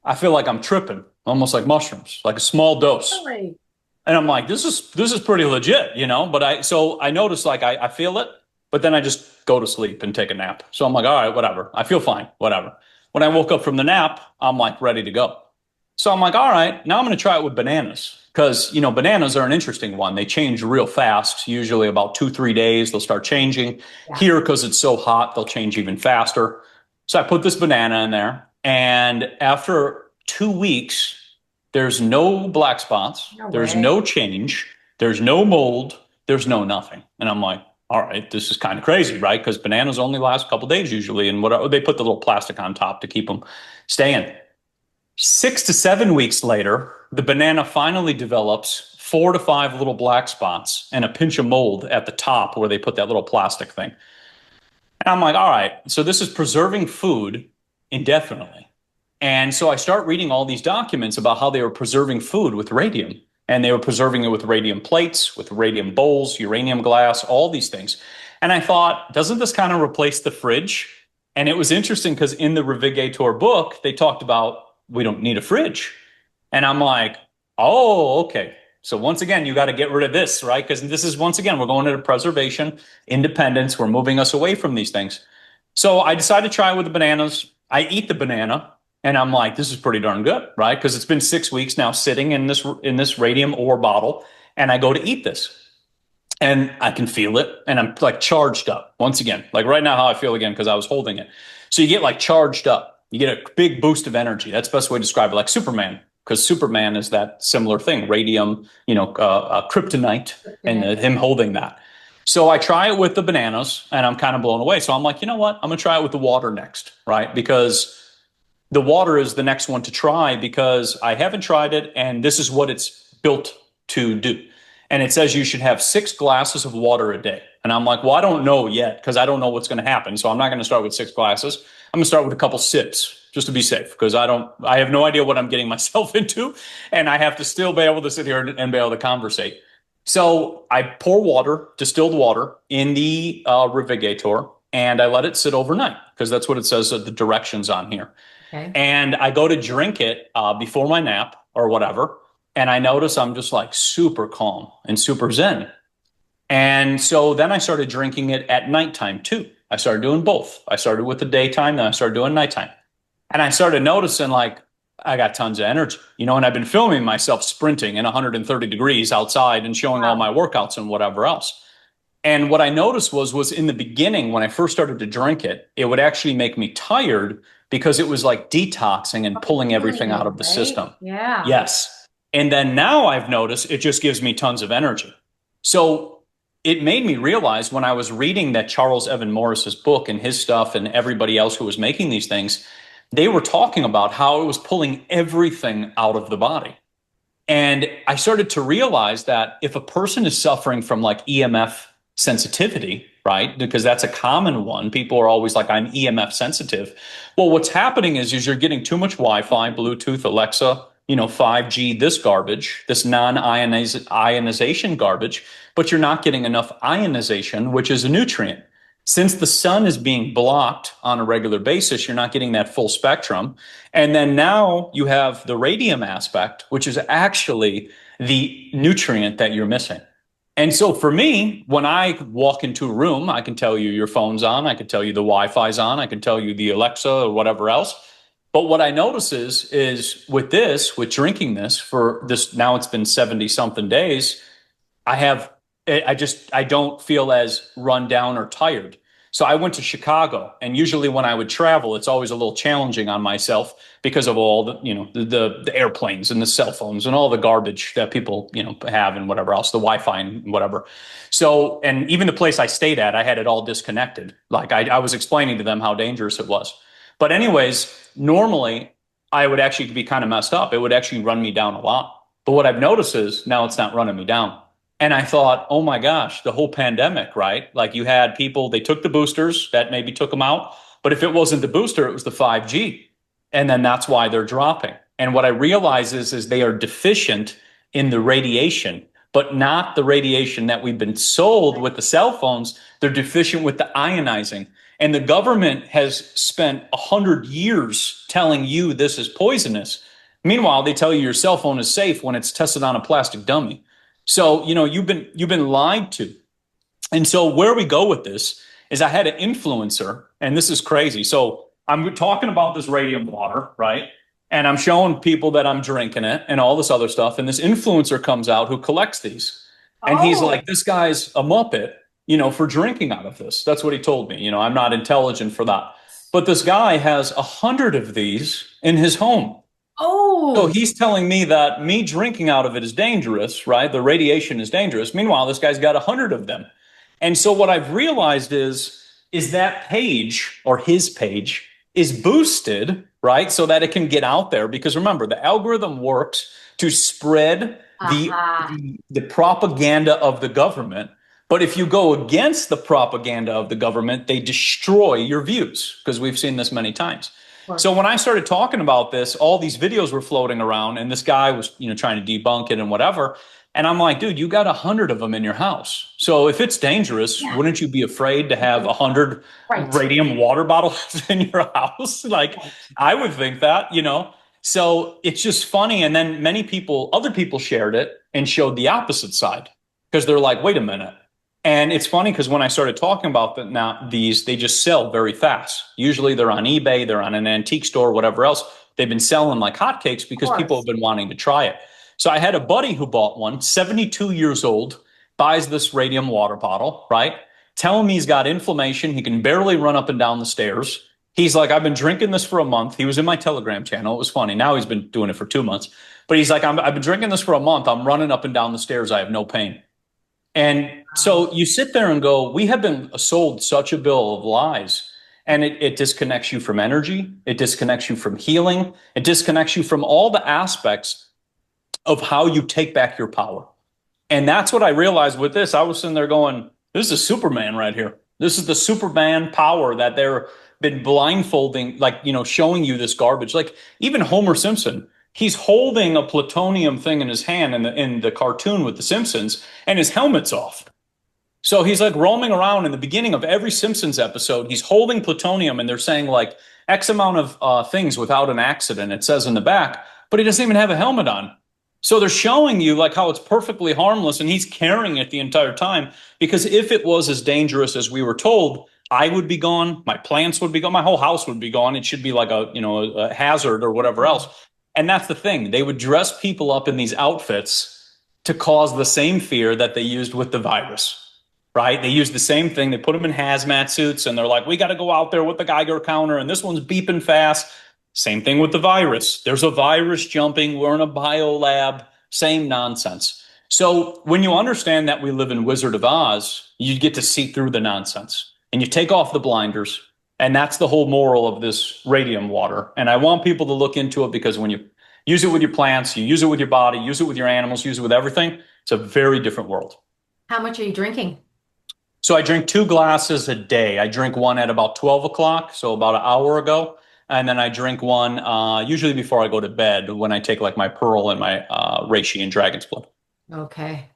I feel like I'm tripping, almost like mushrooms, like a small dose. Really? And I'm like, this is pretty legit, But I noticed like I feel it, but then I just go to sleep and take a nap. So I'm like, all right, whatever. I feel fine, whatever. When I woke up from the nap, I'm like ready to go. So I'm like, all right, now I'm going to try it with bananas because, bananas are an interesting one. They change real fast, usually about 2-3 days. They'll start changing. Yeah. Here, because it's so hot, they'll change even faster. So I put this banana in there. And after 2 weeks, there's no black spots. There's no change. There's no mold. There's no nothing. And I'm like, all right, this is kind of crazy, right? Because bananas only last a couple of days usually. And they put the little plastic on top to keep them staying. 6 to 7 weeks later, the banana finally develops 4 to 5 little black spots and a pinch of mold at the top where they put that little plastic thing. And I'm like, all right, so this is preserving food indefinitely. And so I start reading all these documents about how they were preserving food with radium. And they were preserving it with radium plates, with radium bowls, uranium glass, all these things. And I thought, doesn't this kind of replace the fridge? And it was interesting because in the Revigator book, they talked about we don't need a fridge. And I'm like, oh, okay. So once again, you got to get rid of this, right? Because this is, once again, we're going into preservation, independence. We're moving us away from these things. So I decided to try it with the bananas. I eat the banana. And I'm like, this is pretty darn good, right? Because it's been 6 weeks now sitting in this radium ore bottle, and I go to eat this. And I can feel it, and I'm like charged up. Once again, like right now how I feel again because I was holding it. So you get like charged up. You get a big boost of energy. That's the best way to describe it, like Superman, because Superman is that similar thing, radium, kryptonite, and him holding that. So I try it with the bananas, and I'm kind of blown away. So I'm like, you know what? I'm going to try it with the water next, right? Because the water is the next one to try because I haven't tried it, and this is what it's built to do. And it says you should have 6 glasses of water a day. And I'm like, well, I don't know yet because I don't know what's going to happen. So I'm not going to start with 6 glasses. I'm going to start with a couple sips just to be safe because I have no idea what I'm getting myself into. And I have to still be able to sit here and be able to conversate. So I pour water, distilled water, in the Revigator, and I let it sit overnight because that's what it says, the directions on here. Okay. And I go to drink it before my nap or whatever. And I notice I'm just like super calm and super zen. And so then I started drinking it at nighttime too. I started doing both. I started with the daytime, then I started doing nighttime. And I started noticing like I got tons of energy, and I've been filming myself sprinting in 130 degrees outside and showing all my workouts and whatever else. And what I noticed was in the beginning, when I first started to drink it, it would actually make me tired because it was like detoxing and pulling everything out of the system. Yeah. Yes. And then now I've noticed it just gives me tons of energy. So it made me realize when I was reading that Charles Evan Morris's book and his stuff and everybody else who was making these things, they were talking about how it was pulling everything out of the body. And I started to realize that if a person is suffering from like EMF sensitivity, right? Because that's a common one. People are always like, I'm EMF sensitive. Well, what's happening is you're getting too much Wi-Fi, Bluetooth, Alexa, 5G, this garbage, this non-ionization garbage, but you're not getting enough ionization, which is a nutrient. Since the sun is being blocked on a regular basis, you're not getting that full spectrum. And then now you have the radium aspect, which is actually the nutrient that you're missing. And so for me, when I walk into a room, I can tell you your phone's on, I can tell you the Wi-Fi's on, I can tell you the Alexa or whatever else. But what I notice is with drinking this for this, now it's been 70 something days, I don't feel as run down or tired. So I went to Chicago, and usually when I would travel, it's always a little challenging on myself because of all the airplanes and the cell phones and all the garbage that people, have and whatever else, the Wi-Fi and whatever. So, and even the place I stayed at, I had it all disconnected. Like I was explaining to them how dangerous it was. But anyways, normally I would actually be kind of messed up. It would actually run me down a lot. But what I've noticed is now it's not running me down. And I thought, oh my gosh, the whole pandemic, right? Like you had people, they took the boosters, that maybe took them out. But if it wasn't the booster, it was the 5G. And then that's why they're dropping. And what I realize is they are deficient in the radiation, but not the radiation that we've been sold with the cell phones. They're deficient with the ionizing. And the government has spent 100 years telling you this is poisonous. Meanwhile, they tell you your cell phone is safe when it's tested on a plastic dummy. So, you've been lied to. And so where we go with this is I had an influencer, and this is crazy. So I'm talking about this radium water, right? And I'm showing people that I'm drinking it and all this other stuff. And this influencer comes out who collects these. And he's like, this guy's a Muppet, for drinking out of this. That's what he told me. I'm not intelligent for that. But this guy has 100 of these in his home. Oh. So he's telling me that me drinking out of it is dangerous, right? The radiation is dangerous. Meanwhile, this guy's got 100 of them. And so what I've realized is that page, or his page, is boosted, right? So that it can get out there. Because remember, the algorithm works to spread the propaganda of the government. But if you go against the propaganda of the government, they destroy your views, because we've seen this many times. So when I started talking about this, all these videos were floating around, and this guy was, trying to debunk it and whatever. And I'm like, dude, you got 100 of them in your house. So if it's dangerous, wouldn't you be afraid to have 100 radium water bottles in your house? Like, I would think that, So it's just funny. And then other people shared it and showed the opposite side, because they're like, wait a minute. And it's funny because when I started talking about these, they just sell very fast. Usually they're on eBay, they're on an antique store, whatever else. They've been selling like hotcakes because people have been wanting to try it. So I had a buddy who bought one, 72 years old, buys this radium water bottle, right? Telling me he's got inflammation. He can barely run up and down the stairs. He's like, I've been drinking this for a month. He was in my Telegram channel. It was funny. Now he's been doing it for 2 months. But he's like, I've been drinking this for a month. I'm running up and down the stairs. I have no pain. And so you sit there and go, we have been sold such a bill of lies, and it disconnects you from energy. It disconnects you from healing. It disconnects you from all the aspects of how you take back your power. And that's what I realized with this. I was sitting there going, this is Superman right here. This is the Superman power that they're been blindfolding, like, showing you this garbage. Like even Homer Simpson, he's holding a plutonium thing in his hand in the cartoon with the Simpsons, and his helmet's off. So he's like roaming around in the beginning of every Simpsons episode. He's holding plutonium, and they're saying like X amount of things without an accident. It says in the back, but he doesn't even have a helmet on. So they're showing you like how it's perfectly harmless, and he's carrying it the entire time, because if it was as dangerous as we were told, I would be gone, my plants would be gone, my whole house would be gone. It should be like a hazard or whatever else. And that's the thing. They would dress people up in these outfits to cause the same fear that they used with the virus, right? They used the same thing. They put them in hazmat suits, and they're like, we got to go out there with the Geiger counter, and this one's beeping fast. Same thing with the virus. There's a virus jumping. We're in a biolab. Same nonsense. So when you understand that we live in Wizard of Oz, you get to see through the nonsense, and you take off the blinders. And that's the whole moral of this radium water. And I want people to look into it, because when Use it with your plants, you use it with your body, use it with your animals, use it with everything. It's a very different world. How much are you drinking? So I drink 2 glasses a day. I drink one at about 12 o'clock, so about an hour ago. And then I drink one usually before I go to bed when I take like my pearl and my reishi and dragon's blood. Okay.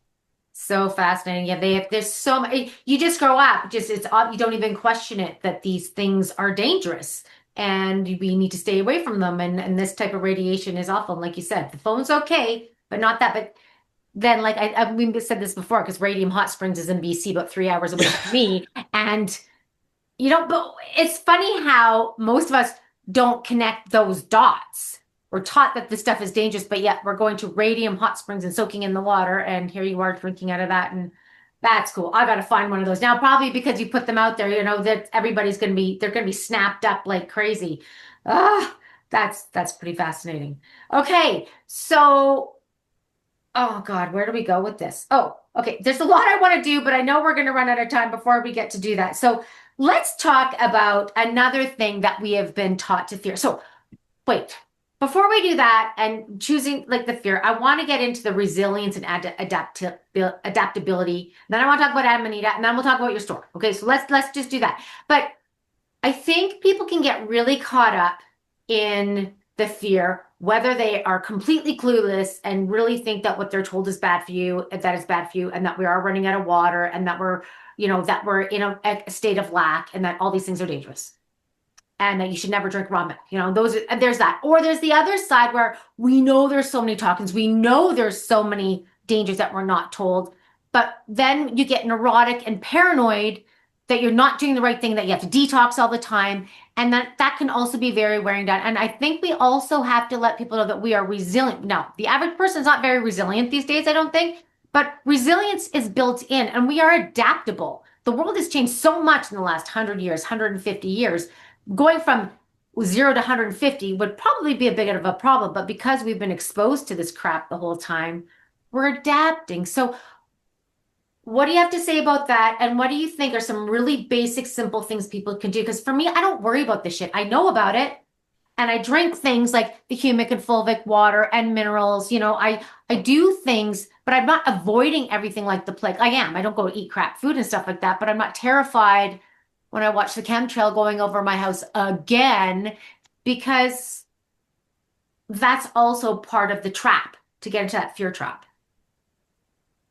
So fascinating. Yeah, there's so much. You just grow up. Just you don't even question it that these things are dangerous and we need to stay away from them. And this type of radiation is awful. And like you said, the phone's okay, but not that. But then, like we said this before, because Radium Hot Springs is in BC, about 3 hours away from me, and but it's funny how most of us don't connect those dots. We're taught that this stuff is dangerous, but yet we're going to Radium Hot Springs and soaking in the water, and here you are drinking out of that, and that's cool. I got to find one of those now, probably because you put them out there. That everybody's they're gonna be snapped up like crazy. Ah, that's pretty fascinating. Okay, so oh God, where do we go with this? Oh, okay. There's a lot I want to do, but I know we're going to run out of time before we get to do that. So let's talk about another thing that we have been taught to fear. So wait, before we do that and choosing like the fear, I want to get into the resilience and adaptability. Then I want to talk about Amanita, and then we'll talk about your store. Okay, so let's just do that. But I think people can get really caught up in the fear, whether they are completely clueless and really think that what they're told is bad for you, that is bad for you, and that we are running out of water, and that we're in a state of lack, and that all these things are dangerous, and that you should never drink raw milk. There's that. Or there's the other side where we know there's so many toxins, we know there's so many dangers that we're not told, but then you get neurotic and paranoid that you're not doing the right thing, that you have to detox all the time. And that can also be very wearing down. And I think we also have to let people know that we are resilient. Now, the average person is not very resilient these days, I don't think, but resilience is built in and we are adaptable. The world has changed so much in the last 100 years, 150 years. Going from 0 to 150 would probably be a bit of a problem, but because we've been exposed to this crap the whole time, we're adapting. So what do you have to say about that? And what do you think are some really basic, simple things people can do? Because for me, I don't worry about this shit. I know about it. And I drink things like the humic and fulvic water and minerals. I do things, but I'm not avoiding everything like the plague. I am. I don't go eat crap food and stuff like that, but I'm not terrified when I watch the chemtrail going over my house again, because that's also part of the trap to get into that fear trap.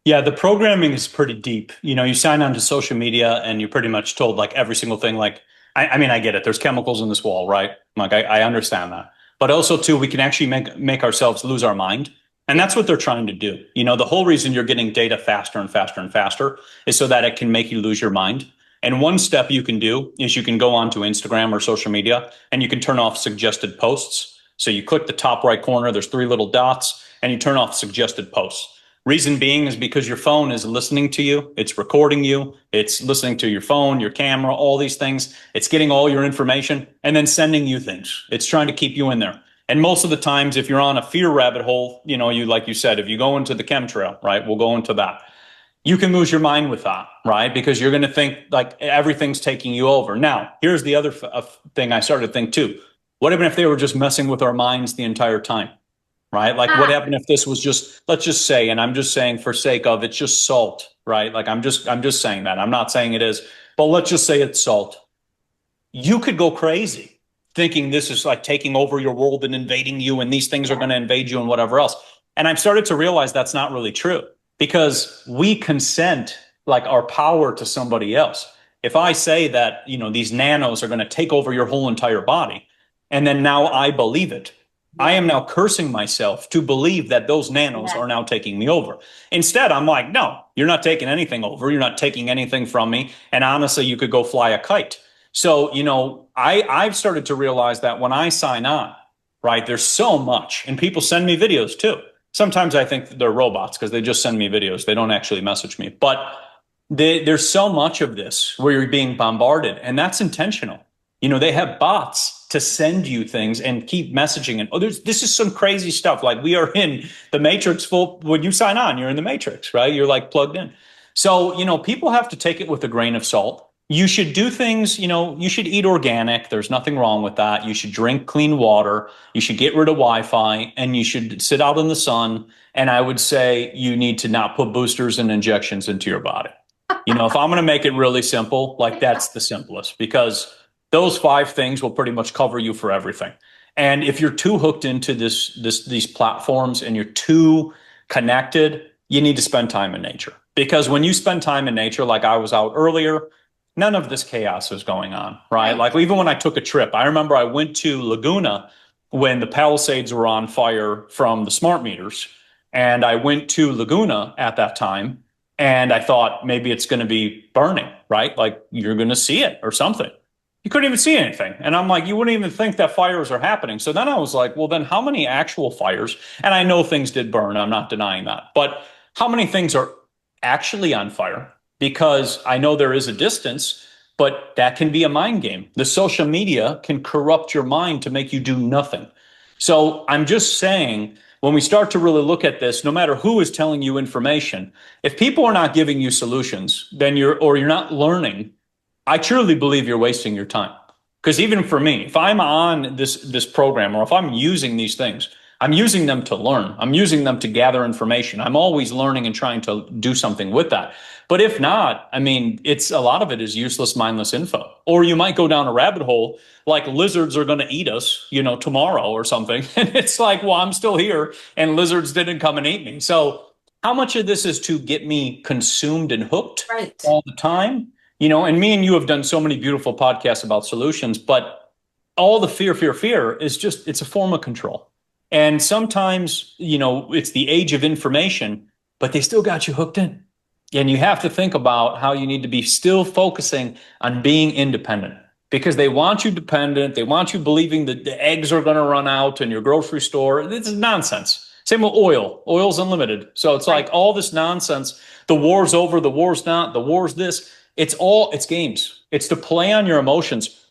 Yeah, the programming is pretty deep. You sign on to social media and you're pretty much told like every single thing. Like, I mean, I get it. There's chemicals in this wall, right? Like, I understand that. But also, too, we can actually make ourselves lose our mind. And that's what they're trying to do. The whole reason you're getting data faster and faster and faster is so that it can make you lose your mind. And one step you can do is you can go onto Instagram or social media and you can turn off suggested posts. So you click the top right corner, there's 3 little dots, and you turn off suggested posts. Reason being is because your phone is listening to you, it's recording you, it's listening to your phone, your camera, all these things. It's getting all your information and then sending you things. It's trying to keep you in there. And most of the times, if you're on a fear rabbit hole, like you said, if you go into the chemtrail, right, we'll go into that. You can lose your mind with that, right? Because you're going to think like everything's taking you over. Now, here's the other thing I started to think too. What if they were just messing with our minds the entire time? Right? Like what happened if this was just, let's just say, and I'm just saying for sake of, it's just salt, right? Like I'm just saying that. I'm not saying it is, but let's just say it's salt. You could go crazy thinking this is like taking over your world and invading you, and these things are going to invade you and whatever else. And I've started to realize that's not really true, because we consent like our power to somebody else. If I say that, these nanos are going to take over your whole entire body, and then now I believe it, I am now cursing myself to believe that those nanos are now taking me over. Instead, I'm like, no, you're not taking anything over. You're not taking anything from me. And honestly, you could go fly a kite. So, I've started to realize that when I sign on, right, there's so much. And people send me videos too. Sometimes I think they're robots because they just send me videos. They don't actually message me. But there's so much of this where you're being bombarded. And that's intentional. They have bots to send you things and keep messaging. And this is some crazy stuff. Like we are in the matrix full. When you sign on, you're in the matrix, right? You're like plugged in. So, people have to take it with a grain of salt. You should do things, you should eat organic. There's nothing wrong with that. You should drink clean water. You should get rid of Wi-Fi and you should sit out in the sun. And I would say you need to not put boosters and injections into your body. If I'm going to make it really simple, like that's the simplest because those five things will pretty much cover you for everything. And if you're too hooked into these platforms and you're too connected, you need to spend time in nature. Because when you spend time in nature, like I was out earlier, none of this chaos is going on, right? Like even when I took a trip, I remember I went to Laguna when the Palisades were on fire from the smart meters. And I went to Laguna at that time and I thought maybe it's going to be burning, right? Like you're going to see it or something. You couldn't even see anything. And I'm like, you wouldn't even think that fires are happening. So then I was like, well, then how many actual fires? And I know things did burn. I'm not denying that. But how many things are actually on fire? Because I know there is a distance, but that can be a mind game. The social media can corrupt your mind to make you do nothing. So I'm just saying, when we start to really look at this, no matter who is telling you information, if people are not giving you solutions, then you're not learning, I truly believe you're wasting your time. Because even for me, if I'm on this program or if I'm using these things, I'm using them to learn. I'm using them to gather information. I'm always learning and trying to do something with that. But if not, I mean, it's a lot of it is useless, mindless info. Or you might go down a rabbit hole like lizards are going to eat us, tomorrow or something. And it's like, well, I'm still here and lizards didn't come and eat me. So how much of this is to get me consumed and hooked all the time? And me and you have done so many beautiful podcasts about solutions, but all the fear is just, it's a form of control. And sometimes, it's the age of information, but they still got you hooked in. And you have to think about how you need to be still focusing on being independent because they want you dependent. They want you believing that the eggs are going to run out in your grocery store. This is nonsense. Same with oil. Oil's unlimited. So it's like all this nonsense. The war's over. The war's not. The war's this. It's games. It's to play on your emotions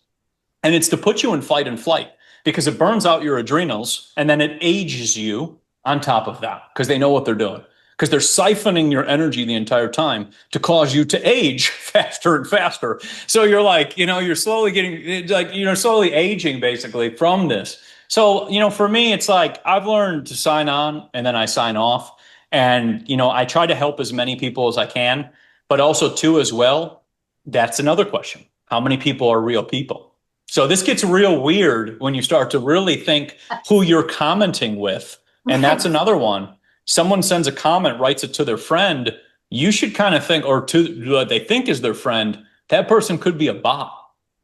and it's to put you in fight and flight because it burns out your adrenals and then it ages you on top of that because they know what they're doing. Because they're siphoning your energy the entire time to cause you to age faster and faster. So you're like, you're slowly getting like, slowly aging basically from this. So, for me, it's like I've learned to sign on and then I sign off. And, I try to help as many people as I can. But also, too, as well, that's another question. How many people are real people? So this gets real weird when you start to really think who you're commenting with. And that's another one. Someone sends a comment, writes it to their friend, you should kind of think, or to what they think is their friend, that person could be a bot.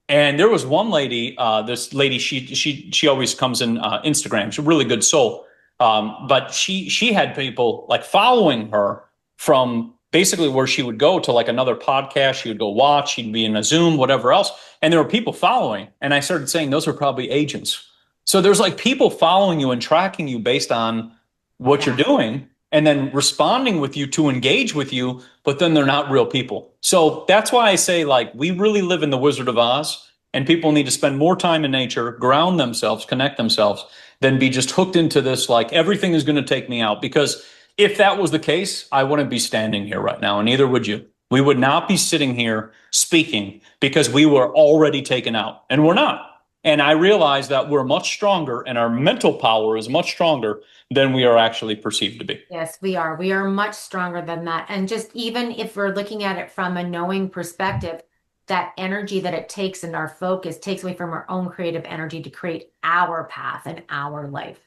And there was one lady, this lady, she always comes in Instagram. She's a really good soul. But she had people like following her from basically where she would go to like another podcast. She would go watch, she'd be in a Zoom, whatever else. And there were people following. And I started saying those are probably agents. So there's like people following you and tracking you based on what you're doing and then responding with you to engage with you, but then they're not real people. So that's why I say like we really live in the Wizard of Oz and people need to spend more time in nature, ground themselves, connect themselves, than be just hooked into this like everything is going to take me out. Because if that was the case, I wouldn't be standing here right now and neither would you. We would not be sitting here speaking because we were already taken out and we're not. And I realize that we're much stronger and our mental power is much stronger than we are actually perceived to be. Yes, we are. We are much stronger than that. And just even if we're looking at it from a knowing perspective, that energy that it takes and our focus takes away from our own creative energy to create our path and our life.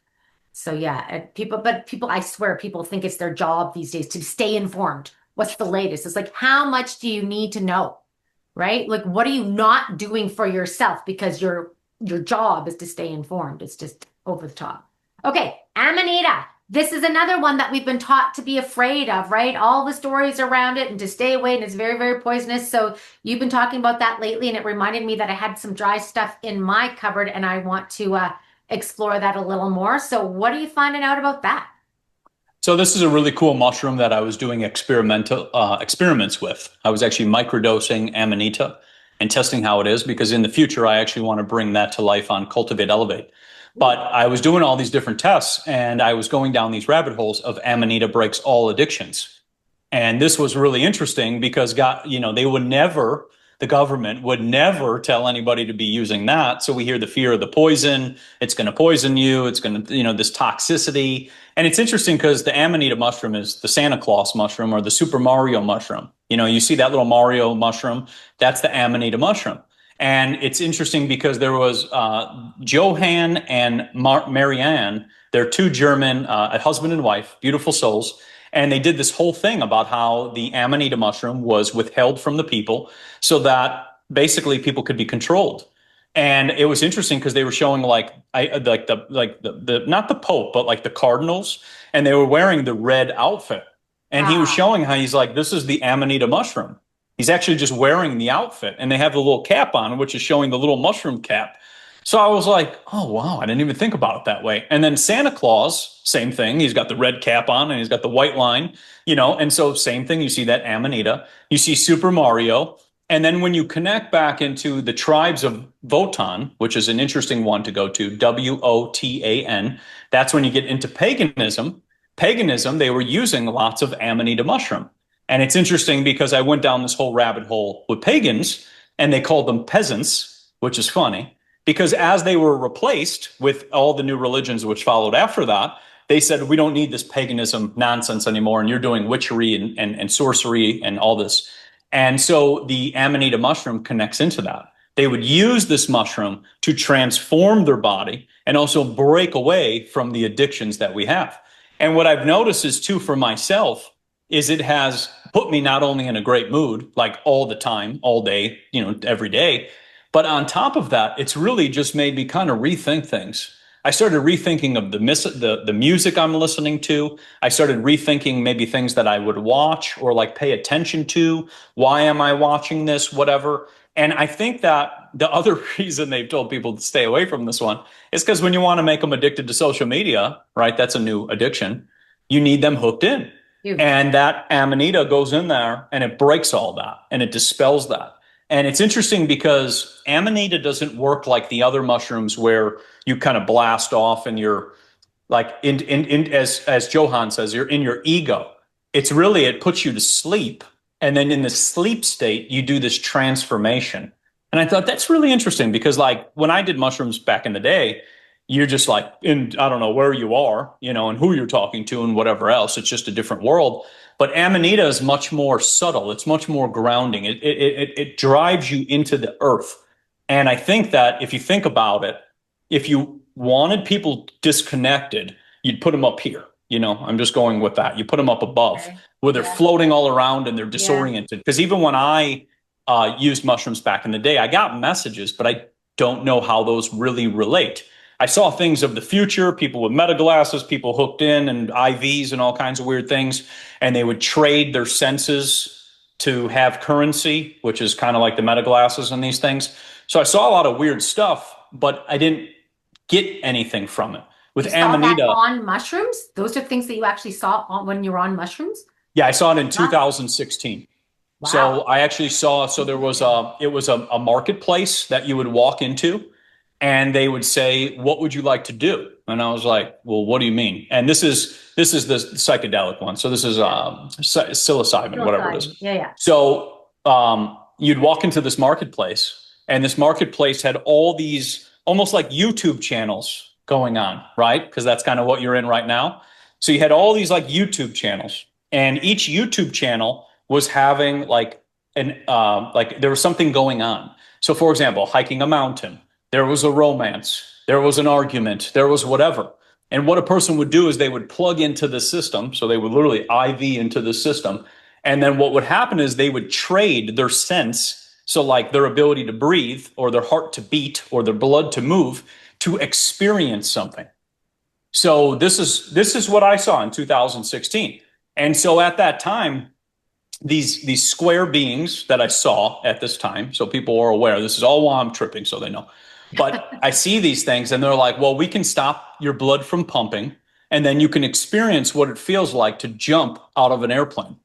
So yeah, people, I swear people think it's their job these days to stay informed. What's the latest? It's like, how much do you need to know? Right? Like, what are you not doing for yourself? Because your job is to stay informed. It's just over the top. Okay, Amanita. This is another one that we've been taught to be afraid of, right? All the stories around it and to stay away, and it's very, very poisonous. So you've been talking about that lately, and it reminded me that I had some dry stuff in my cupboard, and I want to explore that a little more. So what are you finding out about that? So this is a really cool mushroom that I was doing experiments with. I was actually microdosing Amanita and testing how it is, because in the future, I actually want to bring that to life on Cultivate Elevate. But I was doing all these different tests and I was going down these rabbit holes of Amanita breaks all addictions. And this was really interesting because they the government would never tell anybody to be using that. So we hear the fear of the poison. It's going to poison you. It's going to, this toxicity. And it's interesting because the Amanita mushroom is the Santa Claus mushroom or the Super Mario mushroom. You see that little Mario mushroom? That's the Amanita mushroom. And it's interesting because there was Johann and Marianne. They're two German, a husband and wife, beautiful souls. And they did this whole thing about how the Amanita mushroom was withheld from the people so that basically people could be controlled. And it was interesting because they were showing the not the Pope, but like the cardinals, and they were wearing the red outfit. And he was showing how he's like, this is the Amanita mushroom. He's actually just wearing the outfit, and they have the little cap on, which is showing the little mushroom cap. So I was like, oh, wow, I didn't even think about it that way. And then Santa Claus, same thing. He's got the red cap on and he's got the white line, and so same thing. You see that Amanita, you see Super Mario. And then when you connect back into the tribes of Wotan, which is an interesting one to go to, Wotan, that's when you get into paganism. Paganism, they were using lots of Amanita mushroom. And it's interesting because I went down this whole rabbit hole with pagans and they called them peasants, which is funny because as they were replaced with all the new religions which followed after that, they said, we don't need this paganism nonsense anymore. And you're doing witchery and sorcery and all this. And so the Amanita mushroom connects into that. They would use this mushroom to transform their body and also break away from the addictions that we have. And what I've noticed is too for myself is it has put me not only in a great mood, like all the time, all day, every day, but on top of that, it's really just made me kind of rethink things. I started rethinking of the music I'm listening to. I started rethinking maybe things that I would watch or like pay attention to. Why am I watching this? Whatever. And I think that the other reason they've told people to stay away from this one is because when you want to make them addicted to social media, right? That's a new addiction. You need them hooked in. And that Amanita goes in there and it breaks all that and it dispels that. And it's interesting because Amanita doesn't work like the other mushrooms where you kind of blast off and you're like, as Johann says, you're in your ego. It's really, it puts you to sleep. And then in the sleep state, you do this transformation. And I thought that's really interesting because like when I did mushrooms back in the day, you're just like I don't know where you are, and who you're talking to and whatever else. It's just a different world. But Amanita is much more subtle. It's much more grounding. It drives you into the earth. And I think that if you think about it, if you wanted people disconnected, you'd put them up here. I'm just going with that. You put them up above where they're floating all around and they're disoriented. Because even when I used mushrooms back in the day, I got messages, but I don't know how those really relate. I saw things of the future, people with meta glasses, people hooked in and IVs and all kinds of weird things. And they would trade their senses to have currency, which is kind of like the meta glasses and these things. So I saw a lot of weird stuff, but I didn't get anything from it. With Amanita, that on mushrooms? Those are things that you actually saw when you were on mushrooms? Yeah, I saw it in 2016. Wow. So I actually saw, there was a marketplace that you would walk into. And they would say, what would you like to do? And I was like, well, what do you mean? And this is the psychedelic one. So this is psilocybin, whatever it is. Yeah. So you'd walk into this marketplace, and this marketplace had all these almost like YouTube channels going on, right? Because that's kind of what you're in right now. So you had all these like YouTube channels, and each YouTube channel was having like there was something going on. So for example, hiking a mountain. There was a romance, there was an argument, there was whatever. And what a person would do is they would plug into the system. So they would literally IV into the system. And then what would happen is they would trade their sense. So like their ability to breathe or their heart to beat or their blood to move to experience something. So this is what I saw in 2016. And so at that time, these square beings that I saw at this time, so people are aware, this is all while I'm tripping, so they know. But I see these things and they're like, well, we can stop your blood from pumping and then you can experience what it feels like to jump out of an airplane.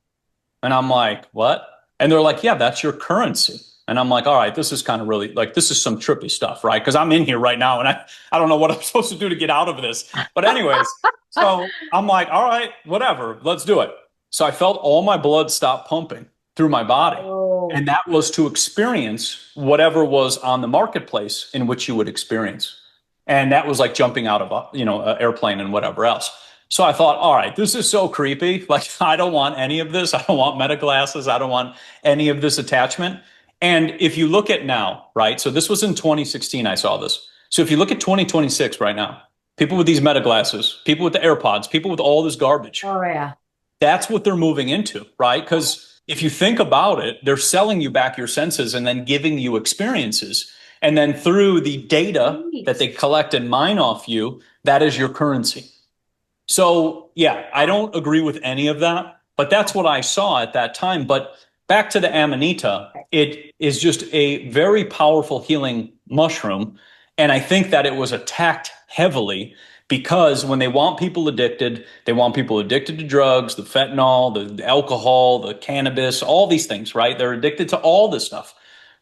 And I'm like, what? And they're like, yeah, that's your currency. And I'm like, all right, this is kind of really like, this is some trippy stuff, right? Because I'm in here right now and I don't know what I'm supposed to do to get out of this. But anyways, so I'm like, all right, whatever, let's do it. So I felt all my blood stop pumping through my body. Oh. And that was to experience whatever was on the marketplace in which you would experience. And that was like jumping out of an airplane and whatever else. So I thought, all right, this is so creepy. Like, I don't want any of this. I don't want meta glasses. I don't want any of this attachment. And if you look at now, right? So this was in 2016, I saw this. So if you look at 2026 right now, people with these meta glasses, people with the AirPods, people with all this garbage. Oh, yeah. That's what they're moving into, right? Because if you think about it, they're selling you back your senses and then giving you experiences. And then through the data that they collect and mine off you, that is your currency. So, yeah, I don't agree with any of that, but that's what I saw at that time. But back to the Amanita, it is just a very powerful healing mushroom. And I think that it was attacked heavily because when they want people addicted, they want people addicted to drugs, the fentanyl, the alcohol, the cannabis, all these things, right? They're addicted to all this stuff.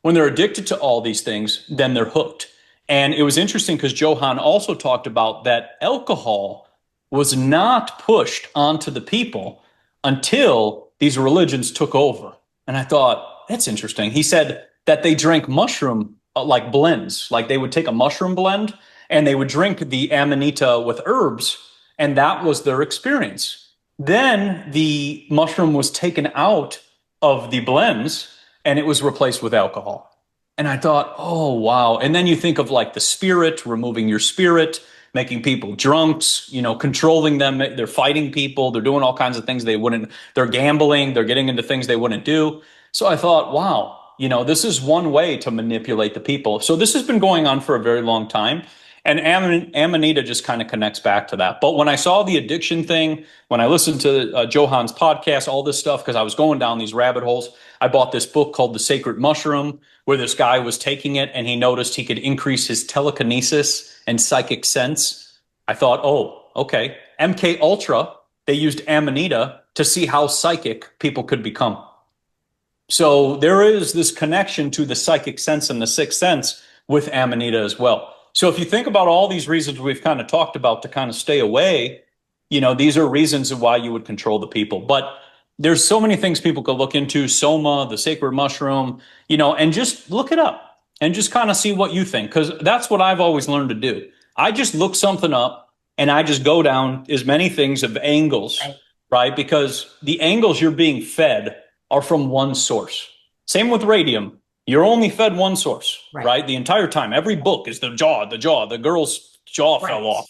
When they're addicted to all these things, then they're hooked. And it was interesting because Johann also talked about that alcohol was not pushed onto the people until these religions took over. And I thought, that's interesting. He said that they drank mushroom like blends, like they would take a mushroom blend and they would drink the Amanita with herbs, and that was their experience. Then the mushroom was taken out of the blends and it was replaced with alcohol. And I thought, oh, wow. And then you think of like the spirit, removing your spirit, making people drunks, controlling them. They're fighting people. They're doing all kinds of things they're gambling. They're getting into things they wouldn't do. So I thought, wow, this is one way to manipulate the people. So this has been going on for a very long time. And Amanita just kind of connects back to that. But when I saw the addiction thing, when I listened to Johann's podcast, all this stuff, because I was going down these rabbit holes, I bought this book called The Sacred Mushroom, where this guy was taking it and he noticed he could increase his telekinesis and psychic sense. I thought, oh, okay. MK Ultra, they used Amanita to see how psychic people could become. So there is this connection to the psychic sense and the sixth sense with Amanita as well. So if you think about all these reasons we've kind of talked about to kind of stay away, these are reasons of why you would control the people. But there's so many things people could look into, Soma, the sacred mushroom, and just look it up and just kind of see what you think. Because that's what I've always learned to do. I just look something up and I just go down as many things of angles, right? Because the angles you're being fed are from one source. Same with radium. You're only fed one source, right? The entire time. Every book is the jaw, the girl's jaw fell off.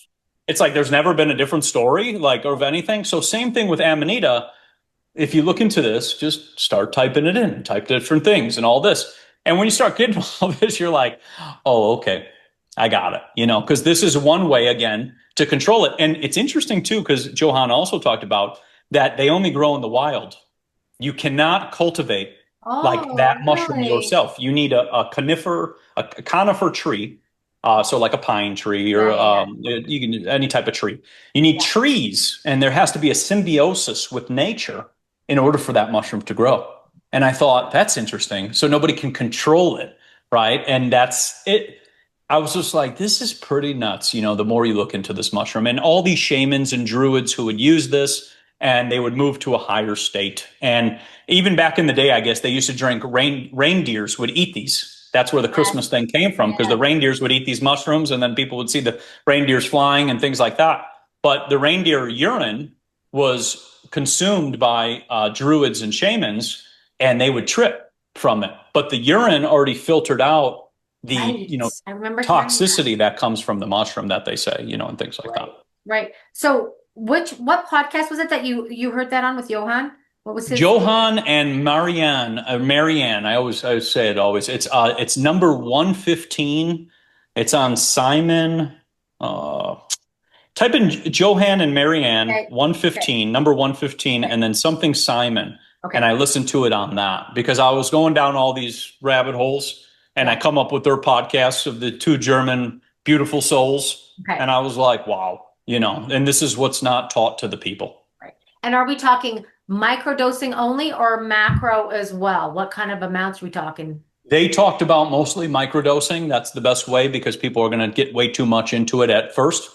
It's like there's never been a different story, like, of anything. So same thing with Amanita. If you look into this, just start typing it in, type different things and all this. And when you start getting all this, you're like, oh, okay, I got it. Because this is one way, again, to control it. And it's interesting, too, because Johann also talked about that they only grow in the wild. You cannot cultivate like that mushroom yourself. You need a conifer tree, so like a pine tree or you can any type of tree. You need trees, and there has to be a symbiosis with nature in order for that mushroom to grow. And I thought, that's interesting. So nobody can control it, right? And that's it. I was just like, this is pretty nuts, the more you look into this mushroom. And all these shamans and druids who would use this, and they would move to a higher state. And even back in the day, I guess they used to drink, reindeers would eat these. That's where the Christmas thing came from, because the reindeers would eat these mushrooms and then people would see the reindeers flying and things like that. But the reindeer urine was consumed by druids and shamans, and they would trip from it. But the urine already filtered out the I remember toxicity that comes from the mushroom that they say, and things like that. Right. So what podcast was it that you heard that on with Johann? What was his Johann and Marianne? I always say it always. It's number 115. It's on Simon. Type in Johann and Marianne 115, number 115, and then something Simon. Okay. And I listened to it on that because I was going down all these rabbit holes, and I come up with their podcasts of the two German beautiful souls, and I was like, wow. And this is what's not taught to the people. Right. And are we talking microdosing only or macro as well? What kind of amounts are we talking? They talked about mostly microdosing. That's the best way because people are going to get way too much into it at first.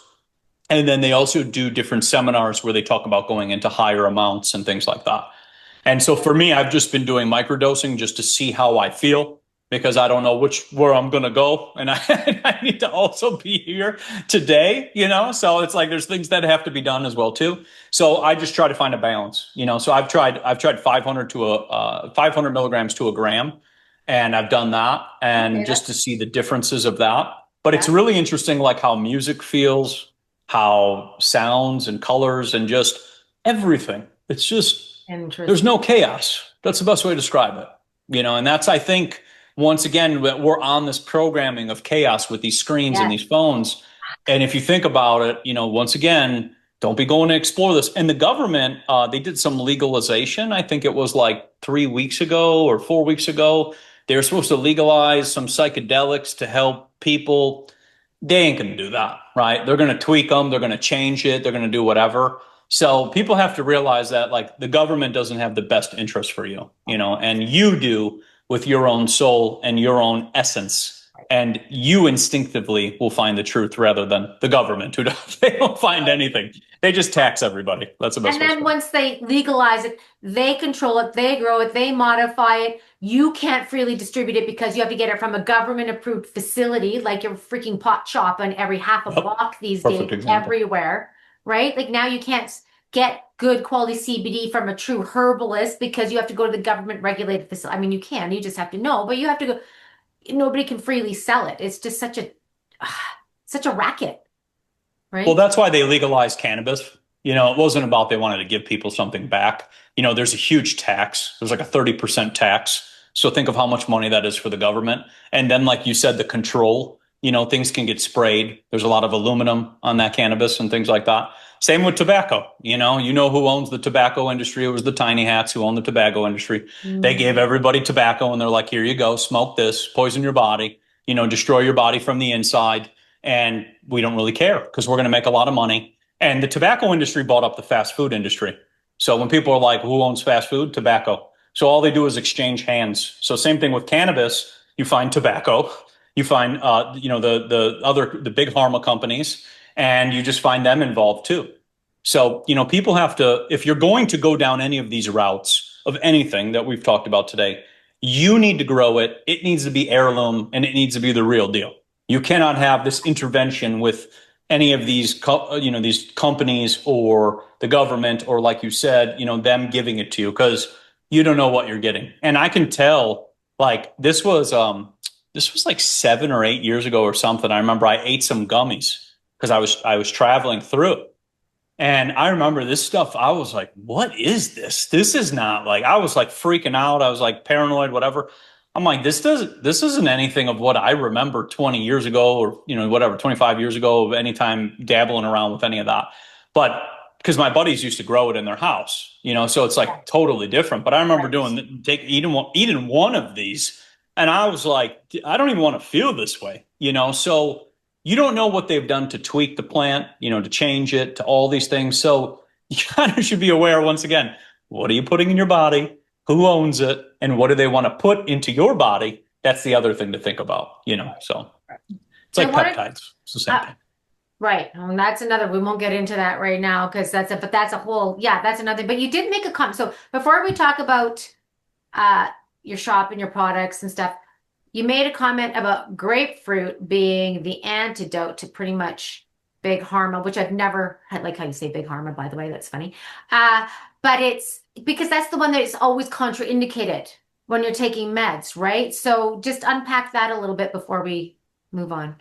And then they also do different seminars where they talk about going into higher amounts and things like that. And so for me, I've just been doing microdosing just to see how I feel because I don't know where I'm going to go. And I need to also be here today, so it's like there's things that have to be done as well too. So I just try to find a balance, so I've tried 500 milligrams to a gram, and I've done that, and just to see the differences of that. But it's really interesting, like how music feels, how sounds and colors and just everything. It's just, there's no chaos. That's the best way to describe it, and that's, I think, once again, we're on this programming of chaos with these screens and these phones. And if you think about it, once again, don't be going to explore this. And the government, they did some legalization. I think it was like 3 weeks ago or 4 weeks ago. They were supposed to legalize some psychedelics to help people. They ain't going to do that, right? They're going to tweak them. They're going to change it. They're going to do whatever. So people have to realize that, like, the government doesn't have the best interest for you, and you do with your own soul and your own essence. And you instinctively will find the truth rather than the government, who they don't find anything. They just tax everybody. That's the best way. And then once they legalize it, they control it, they grow it, they modify it. You can't freely distribute it because you have to get it from a government-approved facility, like your freaking pot shop on every half a block these days, everywhere, right? Like now you can't get good quality CBD from a true herbalist because you have to go to the government-regulated facility. I mean, you can, you just have to know, but you have to go. Nobody can freely sell it. It's just such a racket, right? Well, that's why they legalized cannabis. It wasn't about they wanted to give people something back. There's a huge tax. There's like a 30% tax. So think of how much money that is for the government. And then, like you said, the control, things can get sprayed. There's a lot of aluminum on that cannabis and things like that. Same with tobacco. You know who owns the tobacco industry? It was the tiny hats who own the tobacco industry. They gave everybody tobacco and they're like, here you go, smoke this, poison your body, destroy your body from the inside. And we don't really care because we're going to make a lot of money. And the tobacco industry bought up the fast food industry. So when people are like, who owns fast food? Tobacco. So all they do is exchange hands. So same thing with cannabis. You find tobacco, you find, the big pharma companies, and you just find them involved too. So, people have to, if you're going to go down any of these routes of anything that we've talked about today, you need to grow it. It needs to be heirloom and it needs to be the real deal. You cannot have this intervention with any of these, these companies or the government, or like you said, them giving it to you, because you don't know what you're getting. And I can tell, like, this was like 7 or 8 years ago or something. I remember I ate some gummies because I was traveling through it. And I remember this stuff, I was like, what is this? This is not, like, I was like freaking out. I was like paranoid, whatever. I'm like, this isn't anything of what I remember 20 years ago or, 25 years ago, of any time dabbling around with any of that. But because my buddies used to grow it in their house, so it's like totally different. But I remember eating one of these, and I was like, I don't even want to feel this way, so you don't know what they've done to tweak the plant, to change it, to all these things. So you kind of should be aware, once again, what are you putting in your body? Who owns it? And what do they want to put into your body? That's the other thing to think about, so it's like peptides. It's the same thing. Right. And that's another, we won't get into that right now because that's a whole, that's another, but you did make a comment. So before we talk about your shop and your products and stuff, you made a comment about grapefruit being the antidote to pretty much big pharma, which I've never had, like how you say big pharma, by the way, that's funny. But it's because that's the one that's always contraindicated when you're taking meds, right? So just unpack that a little bit before we move on.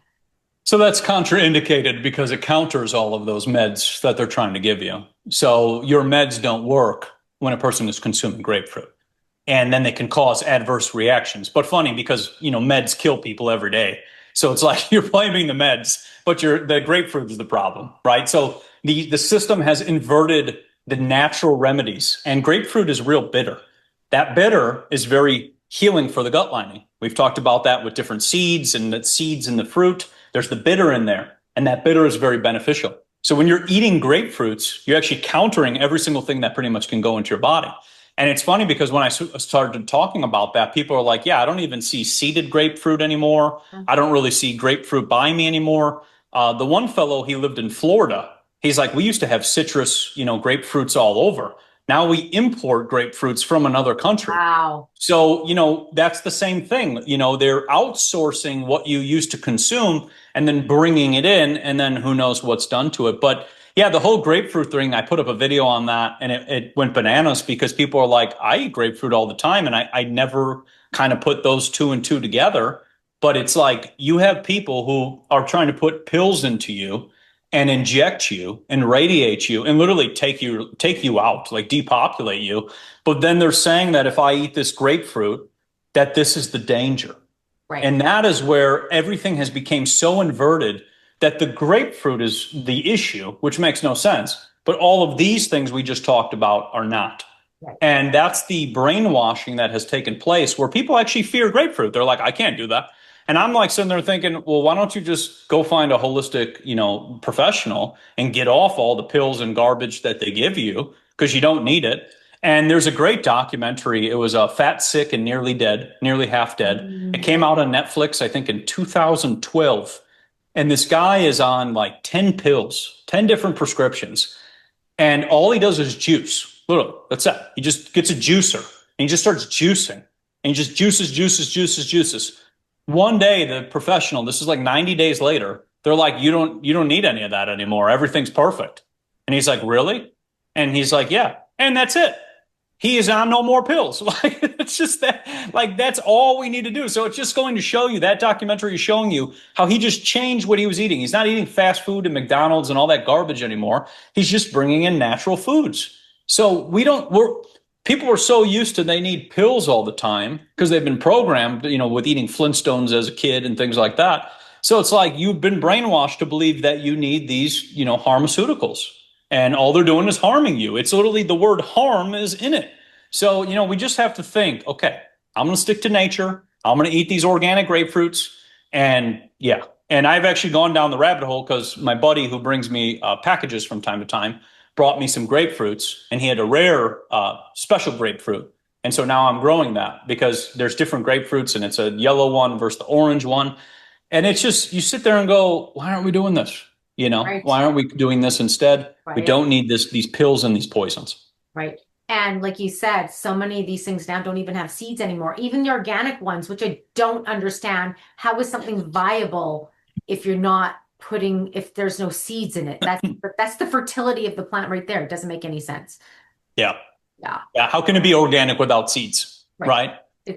So that's contraindicated because it counters all of those meds that they're trying to give you. So your meds don't work when a person is consuming grapefruit. And then they can cause adverse reactions. But funny, because, meds kill people every day. So it's like you're blaming the meds, but the grapefruit is the problem, right? So the system has inverted the natural remedies. And grapefruit is real bitter. That bitter is very healing for the gut lining. We've talked about that with different seeds and the seeds in the fruit. There's the bitter in there. And that bitter is very beneficial. So when you're eating grapefruits, you're actually countering every single thing that pretty much can go into your body. And it's funny because when I started talking about that, people are like, yeah, I don't even see seeded grapefruit anymore. I don't really see grapefruit by me anymore. The one fellow, he lived in Florida. He's like, we used to have citrus, grapefruits all over. Now we import grapefruits from another country. Wow. So, that's the same thing. They're outsourcing what you used to consume and then bringing it in, and then who knows what's done to it. But yeah, the whole grapefruit thing, I put up a video on that and it went bananas because people are like, I eat grapefruit all the time. And I never kind of put those two and two together. But it's like you have people who are trying to put pills into you and inject you and radiate you and literally take you out, like depopulate you. But then they're saying that if I eat this grapefruit, that this is the danger. Right. And that is where everything has become so inverted that the grapefruit is the issue, which makes no sense. But all of these things we just talked about are not. Right. And that's the brainwashing that has taken place where people actually fear grapefruit. They're like, I can't do that. And I'm like sitting there thinking, well, why don't you just go find a holistic, professional and get off all the pills and garbage that they give you because you don't need it. And there's a great documentary. It was Fat, Sick, and Nearly Dead, Nearly Half Dead. It came out on Netflix, I think, in 2012. And this guy is on like 10 pills, 10 different prescriptions. And all he does is juice. Literally, that's it. He just gets a juicer and he just starts juicing. And he just juices. One day, the professional, this is like 90 days later, they're like, you don't need any of that anymore. Everything's perfect. And he's like, really? And he's like, yeah. And that's it. He is on no more pills. Like, it's just that, like, that's all we need to do. So it's just going to show you, that documentary is showing you how he just changed what he was eating. He's not eating fast food and McDonald's and all that garbage anymore. He's just bringing in natural foods. So people are so used to they need pills all the time because they've been programmed, with eating Flintstones as a kid and things like that. So it's like you've been brainwashed to believe that you need these, pharmaceuticals. And all they're doing is harming you. It's literally the word harm is in it. So, we just have to think, okay, I'm going to stick to nature. I'm going to eat these organic grapefruits. And yeah, and I've actually gone down the rabbit hole because my buddy who brings me packages from time to time brought me some grapefruits, and he had a rare special grapefruit. And so now I'm growing that because there's different grapefruits and it's a yellow one versus the orange one. And it's just, you sit there and go, why aren't we doing this? Right. Why aren't we doing this instead? Right. We don't need these pills and these poisons. Right. And like you said, so many of these things now don't even have seeds anymore. Even the organic ones, which I don't understand. How is something viable if there's no seeds in it? That's the fertility of the plant right there. It doesn't make any sense. Yeah. Yeah. How can it be organic without seeds? Right?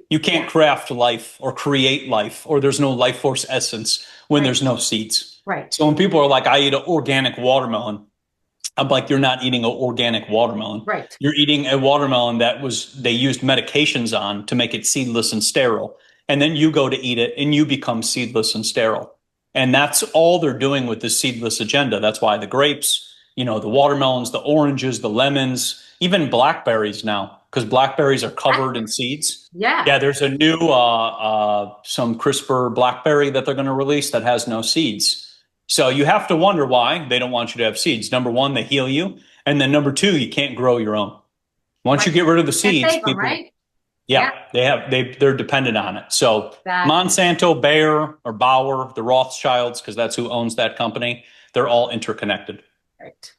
You can't craft life or create life, or there's no life force essence when there's no seeds. Right. So when people are like, I eat an organic watermelon, I'm like, you're not eating an organic watermelon. Right. You're eating a watermelon they used medications on to make it seedless and sterile. And then you go to eat it and you become seedless and sterile. And that's all they're doing with this seedless agenda. That's why the grapes, the watermelons, the oranges, the lemons, even blackberries now, because blackberries are covered in seeds. Yeah. Yeah, there's a new some CRISPR blackberry that they're going to release that has no seeds. So you have to wonder why they don't want you to have seeds. Number one, they heal you. And then number two, you can't grow your own. Once you get rid of the seeds, people, right? Yeah, they're dependent on it. So Monsanto, Bayer, or Bauer, the Rothschilds, because that's who owns that company, they're all interconnected. Right.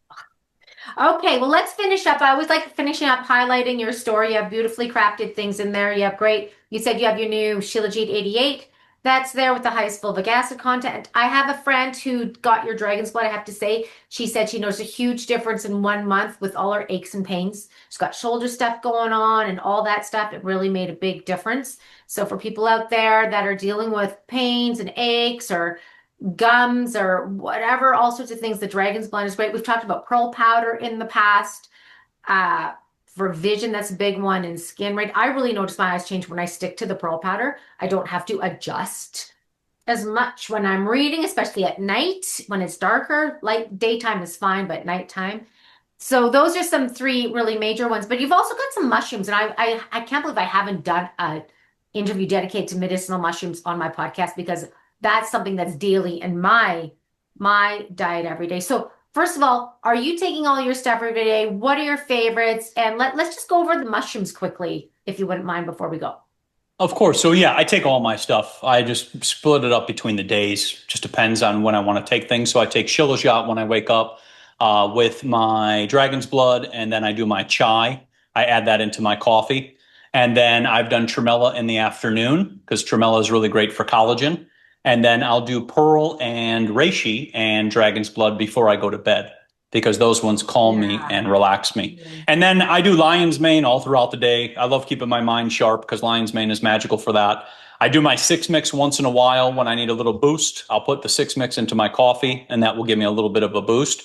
Okay, well, let's finish up. I always like finishing up highlighting your story. You have beautifully crafted things in there. You said you have your new Shilajit 88. That's there with the highest fulvic acid content. I have a friend who got your dragon's blood, I have to say. She said she noticed a huge difference in 1 month with all her aches and pains. She's got shoulder stuff going on and all that stuff. It really made a big difference. So for people out there that are dealing with pains and aches or gums or whatever, all sorts of things, the dragon's blood is great. We've talked about pearl powder in the past. For vision, that's a big one, and skin, right? I really notice my eyes change when I stick to the pearl powder. I don't have to adjust as much when I'm reading, especially at night when it's darker. Light daytime is fine, but nighttime. So those are some 3 really major ones. But you've also got some mushrooms, and I can't believe I haven't done an interview dedicated to medicinal mushrooms on my podcast, because that's something that's daily in my diet every day. So first of all, are you taking all your stuff every day? What are your favorites? And let's just go over the mushrooms quickly, if you wouldn't mind, before we go. Of course. So yeah, I take all my stuff. I just split it up between the days. Just depends on when I want to take things. So I take shilajit when I wake up. with my dragon's blood, and then I do my chai. I add that into my coffee. And then I've done tremella in the afternoon because tremella is really great for collagen. And then I'll do pearl and reishi and dragon's blood before I go to bed because those ones calm me and relax me. And then I do lion's mane all throughout the day. I love keeping my mind sharp because lion's mane is magical for that. I do my 6-mix once in a while when I need a little boost. I'll put the 6-mix into my coffee, and that will give me a little bit of a boost.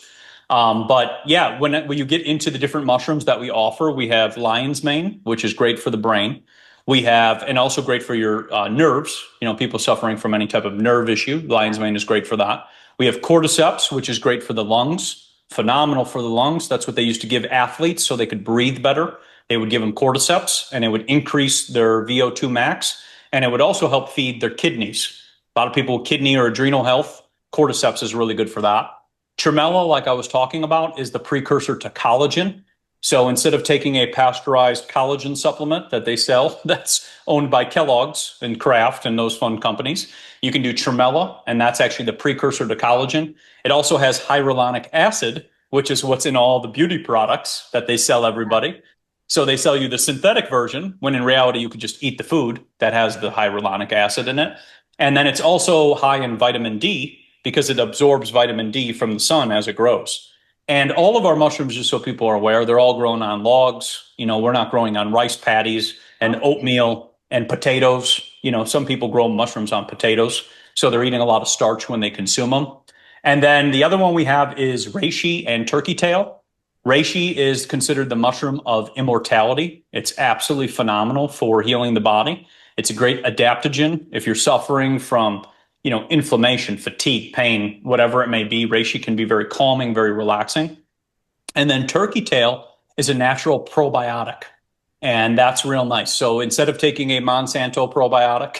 But yeah, when you get into the different mushrooms that we offer, we have lion's mane, which is great for the brain. We have, and also great for your nerves, people suffering from any type of nerve issue. Lion's mane is great for that. We have cordyceps, which is great for the lungs, phenomenal for the lungs. That's what they used to give athletes so they could breathe better. They would give them cordyceps, and it would increase their VO2 max, and it would also help feed their kidneys. A lot of people with kidney or adrenal health, cordyceps is really good for that. Tremella, like I was talking about, is the precursor to collagen. So instead of taking a pasteurized collagen supplement that they sell that's owned by Kellogg's and Kraft and those fun companies, you can do tremella, and that's actually the precursor to collagen. It also has hyaluronic acid, which is what's in all the beauty products that they sell everybody. So they sell you the synthetic version, when in reality you could just eat the food that has the hyaluronic acid in it. And then it's also high in vitamin D because it absorbs vitamin D from the sun as it grows. And all of our mushrooms, just so people are aware, they're all grown on logs. We're not growing on rice paddies and oatmeal and potatoes. Some people grow mushrooms on potatoes, so they're eating a lot of starch when they consume them. And then the other one we have is reishi and turkey tail. Reishi is considered the mushroom of immortality. It's absolutely phenomenal for healing the body. It's a great adaptogen. If you're suffering from inflammation, fatigue, pain, whatever it may be, reishi can be very calming, very relaxing. And then turkey tail is a natural probiotic, and that's real nice. So instead of taking a Monsanto probiotic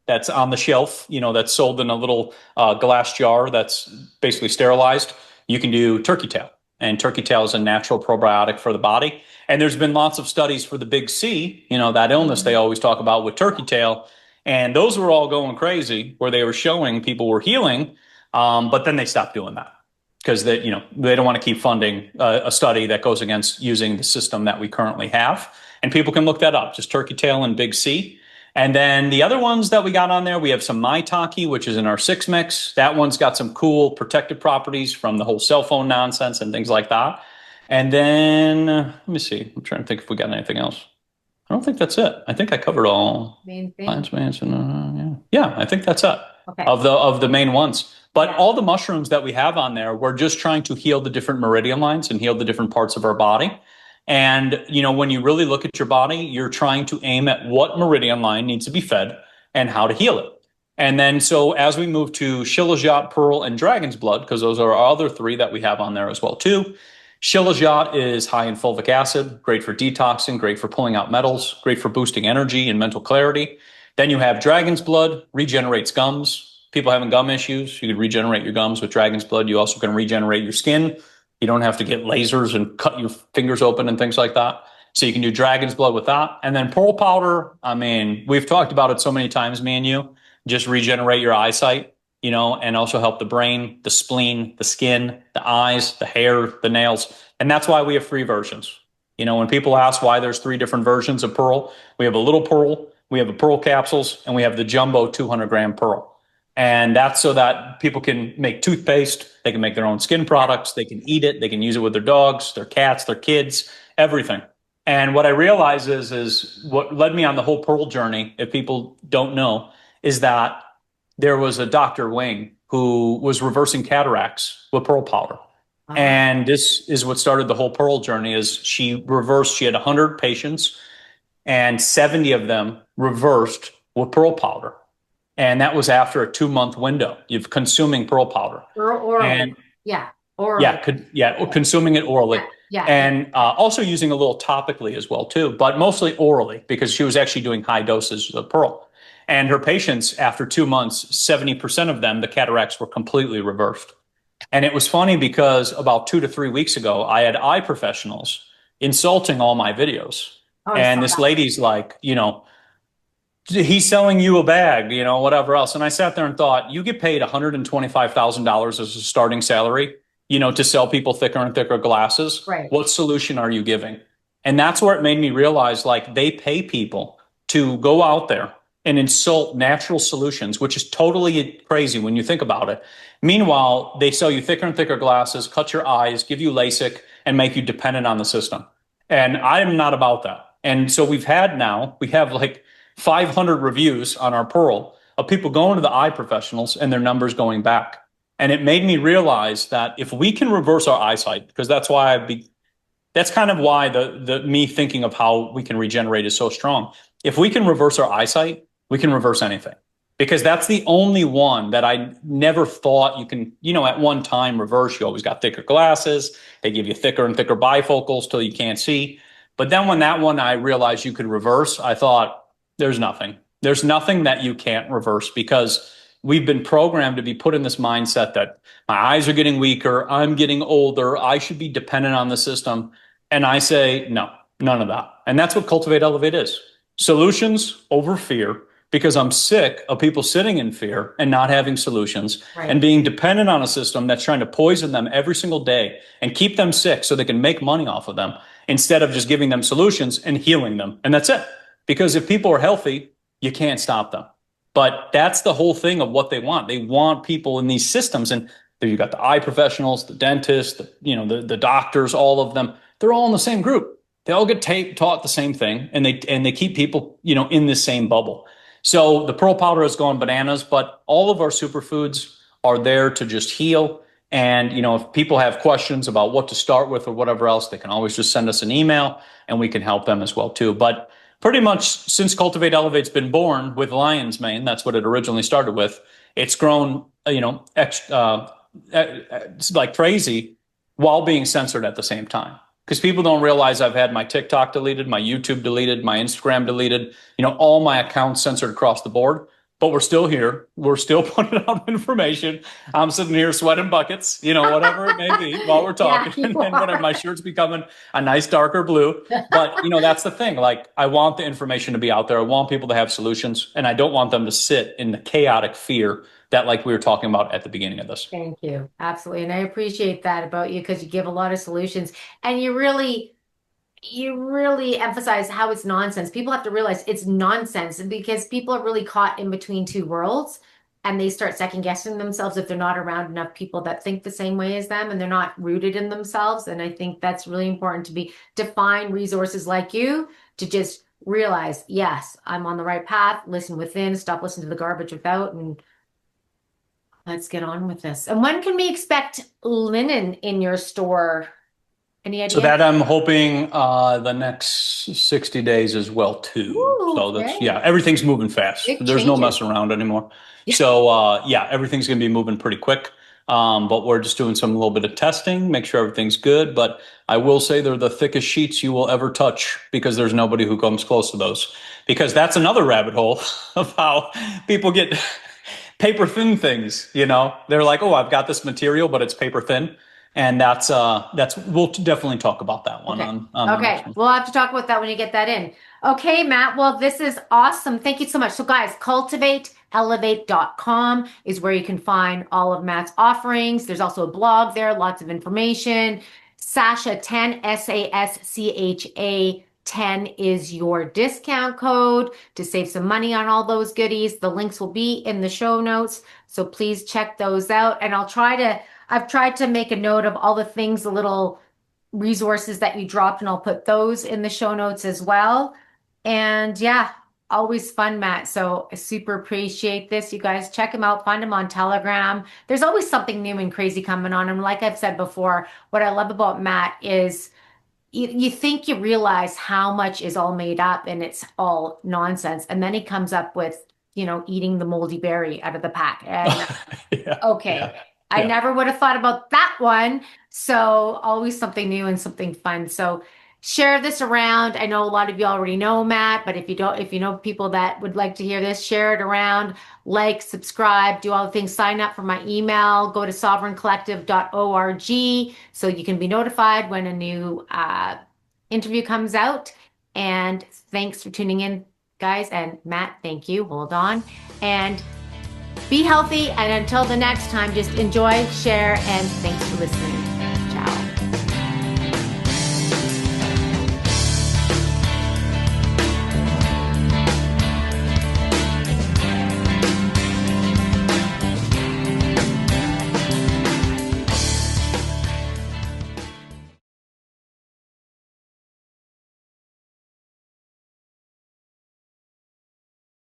that's on the shelf, that's sold in a little glass jar that's basically sterilized, you can do turkey tail. And turkey tail is a natural probiotic for the body. And there's been lots of studies for the big C, that illness they always talk about with turkey tail. And those were all going crazy where they were showing people were healing, but then they stopped doing that because they don't want to keep funding a study that goes against using the system that we currently have. And people can look that up, just turkey tail and big C. And then the other ones that we got on there, we have some maitake, which is in our 6-mix. That one's got some cool protective properties from the whole cell phone nonsense and things like that. And then let me see. I'm trying to think if we got anything else. I don't think that's it. I think I covered all main things. Yeah, I think that's it. Okay. Of the main ones. But all the mushrooms that we have on there, we're just trying to heal the different meridian lines and heal the different parts of our body. And when you really look at your body, you're trying to aim at what meridian line needs to be fed and how to heal it. And then so as we move to shilajit, pearl, and dragon's blood, because those are our other 3 that we have on there as well too. Shilajit is high in fulvic acid, great for detoxing, great for pulling out metals, great for boosting energy and mental clarity. Then you have dragon's blood, regenerates gums. People having gum issues, you can regenerate your gums with dragon's blood. You also can regenerate your skin. You don't have to get lasers and cut your fingers open and things like that. So you can do dragon's blood with that. And then pearl powder, we've talked about it so many times, me and you, just regenerate your eyesight. And also help the brain, the spleen, the skin, the eyes, the hair, the nails. And that's why we have 3 versions. When people ask why there's 3 different versions of pearl, we have a little pearl, we have a pearl capsules, and we have the jumbo 200-gram pearl. And that's so that people can make toothpaste, they can make their own skin products, they can eat it, they can use it with their dogs, their cats, their kids, everything. And what I realize is what led me on the whole pearl journey, if people don't know, is that there was a Dr. Wing who was reversing cataracts with pearl powder. Uh-huh. And this is what started the whole pearl journey is she had 100 patients and 70 of them reversed with pearl powder. And that was after a 2-month window of consuming pearl powder. Orally. Consuming it orally. Yeah. And also using a little topically as well too, but mostly orally because she was actually doing high doses of pearl. And her patients, after 2 months, 70% of them, the cataracts were completely reversed. And it was funny because about 2 to 3 weeks ago, I had eye professionals insulting all my videos. And this lady's like, he's selling you a bag, whatever else. And I sat there and thought, you get paid $125,000 as a starting salary. to sell people thicker and thicker glasses. Right. What solution are you giving? And that's where it made me realize, like, they pay people to go out there and insult natural solutions, which is totally crazy when you think about it. Meanwhile, they sell you thicker and thicker glasses, cut your eyes, give you LASIK, and make you dependent on the system. And I'm not about that. And so we have like 500 reviews on our Pearl of people going to the eye professionals and their numbers going back. And it made me realize that if we can reverse our eyesight, because that's kind of why the me thinking of how we can regenerate is so strong. If we can reverse our eyesight, we can reverse anything. Because that's the only one that I never thought you can, at one time reverse. You always got thicker glasses. They give you thicker and thicker bifocals till you can't see. But then when that one I realized you could reverse, I thought, there's nothing. There's nothing that you can't reverse, because we've been programmed to be put in this mindset that my eyes are getting weaker, I'm getting older, I should be dependent on the system. And I say, no, none of that. And that's what Cultivate Elevate is. Solutions over fear, because I'm sick of people sitting in fear and not having solutions, Right. and being dependent on a system that's trying to poison them every single day and keep them sick so they can make money off of them, instead of just giving them solutions and healing them. And that's it. Because if people are healthy, you can't stop them. But that's the whole thing of what they want. They want people in these systems. And there you got the eye professionals, the dentists, the doctors, all of them. They're all in the same group. They all get taught the same thing, and they keep people, in this same bubble. So the Pearl Powder has gone bananas, but all of our superfoods are there to just heal. And, if people have questions about what to start with or whatever else, they can always just send us an email and we can help them as well too. But pretty much since Cultivate Elevate's been born with lion's mane, that's what it originally started with. It's grown, like crazy, while being censored at the same time. Because people don't realize I've had my TikTok deleted, my YouTube deleted, my Instagram deleted, all my accounts censored across the board. But we're still here. We're still putting out information. I'm sitting here sweating buckets, whatever it may be, while we're talking. Yeah, and whatever, my shirt's becoming a nice darker blue. But, that's the thing. Like, I want the information to be out there. I want people to have solutions. And I don't want them to sit in the chaotic fear that, like we were talking about at the beginning of this. Thank you. Absolutely. And I appreciate that about you, because you give a lot of solutions, and you really emphasize how it's nonsense. People have to realize it's nonsense, because people are really caught in between two worlds, and they start second guessing themselves if they're not around enough people that think the same way as them, and they're not rooted in themselves. And I think that's really important to find resources like you to just realize, yes, I'm on the right path, listen within, stop listening to the garbage without, and let's get on with this. And when can we expect linen in your store? Any idea? So that I'm hoping the next 60 days as well too. Ooh, so that's great. Everything's moving fast. Big There's no changes. messing around anymore. Yeah. So everything's going to be moving pretty quick. But we're just doing some little bit of testing, make sure everything's good. But I will say they're the thickest sheets you will ever touch, because there's nobody who comes close to those. Because that's another rabbit hole of how people get paper thin things. They're like, oh, I've got this material, but it's paper thin. And that's we'll definitely talk about that one. Okay. on We'll have to talk about that when you get that in. Okay, Matt. Well, this is awesome. Thank you so much. So guys, cultivateelevate.com is where you can find all of Matt's offerings. There's also a blog there, lots of information. Sasha 10, SASCHA 10 is your discount code to save some money on all those goodies. The links will be in the show notes, so please check those out. And I've tried to make a note of all the things, the little resources that you dropped, and I'll put those in the show notes as well. And yeah, always fun, Matt. So I super appreciate this. You guys check him out, find him on Telegram. There's always something new and crazy coming on. And like I've said before, what I love about Matt is you think you realize how much is all made up and it's all nonsense. And then he comes up with, eating the moldy berry out of the pack. And okay. Yeah. I never would have thought about that one. So always something new and something fun. So share this around. I know a lot of you already know Matt, but if you know people that would like to hear this, share it around, like, subscribe, do all the things, sign up for my email, go to sovereigncollective.org so you can be notified when a new interview comes out. And thanks for tuning in, guys. And Matt, thank you. Hold on. And be healthy, and until the next time, just enjoy, share, and thanks for listening.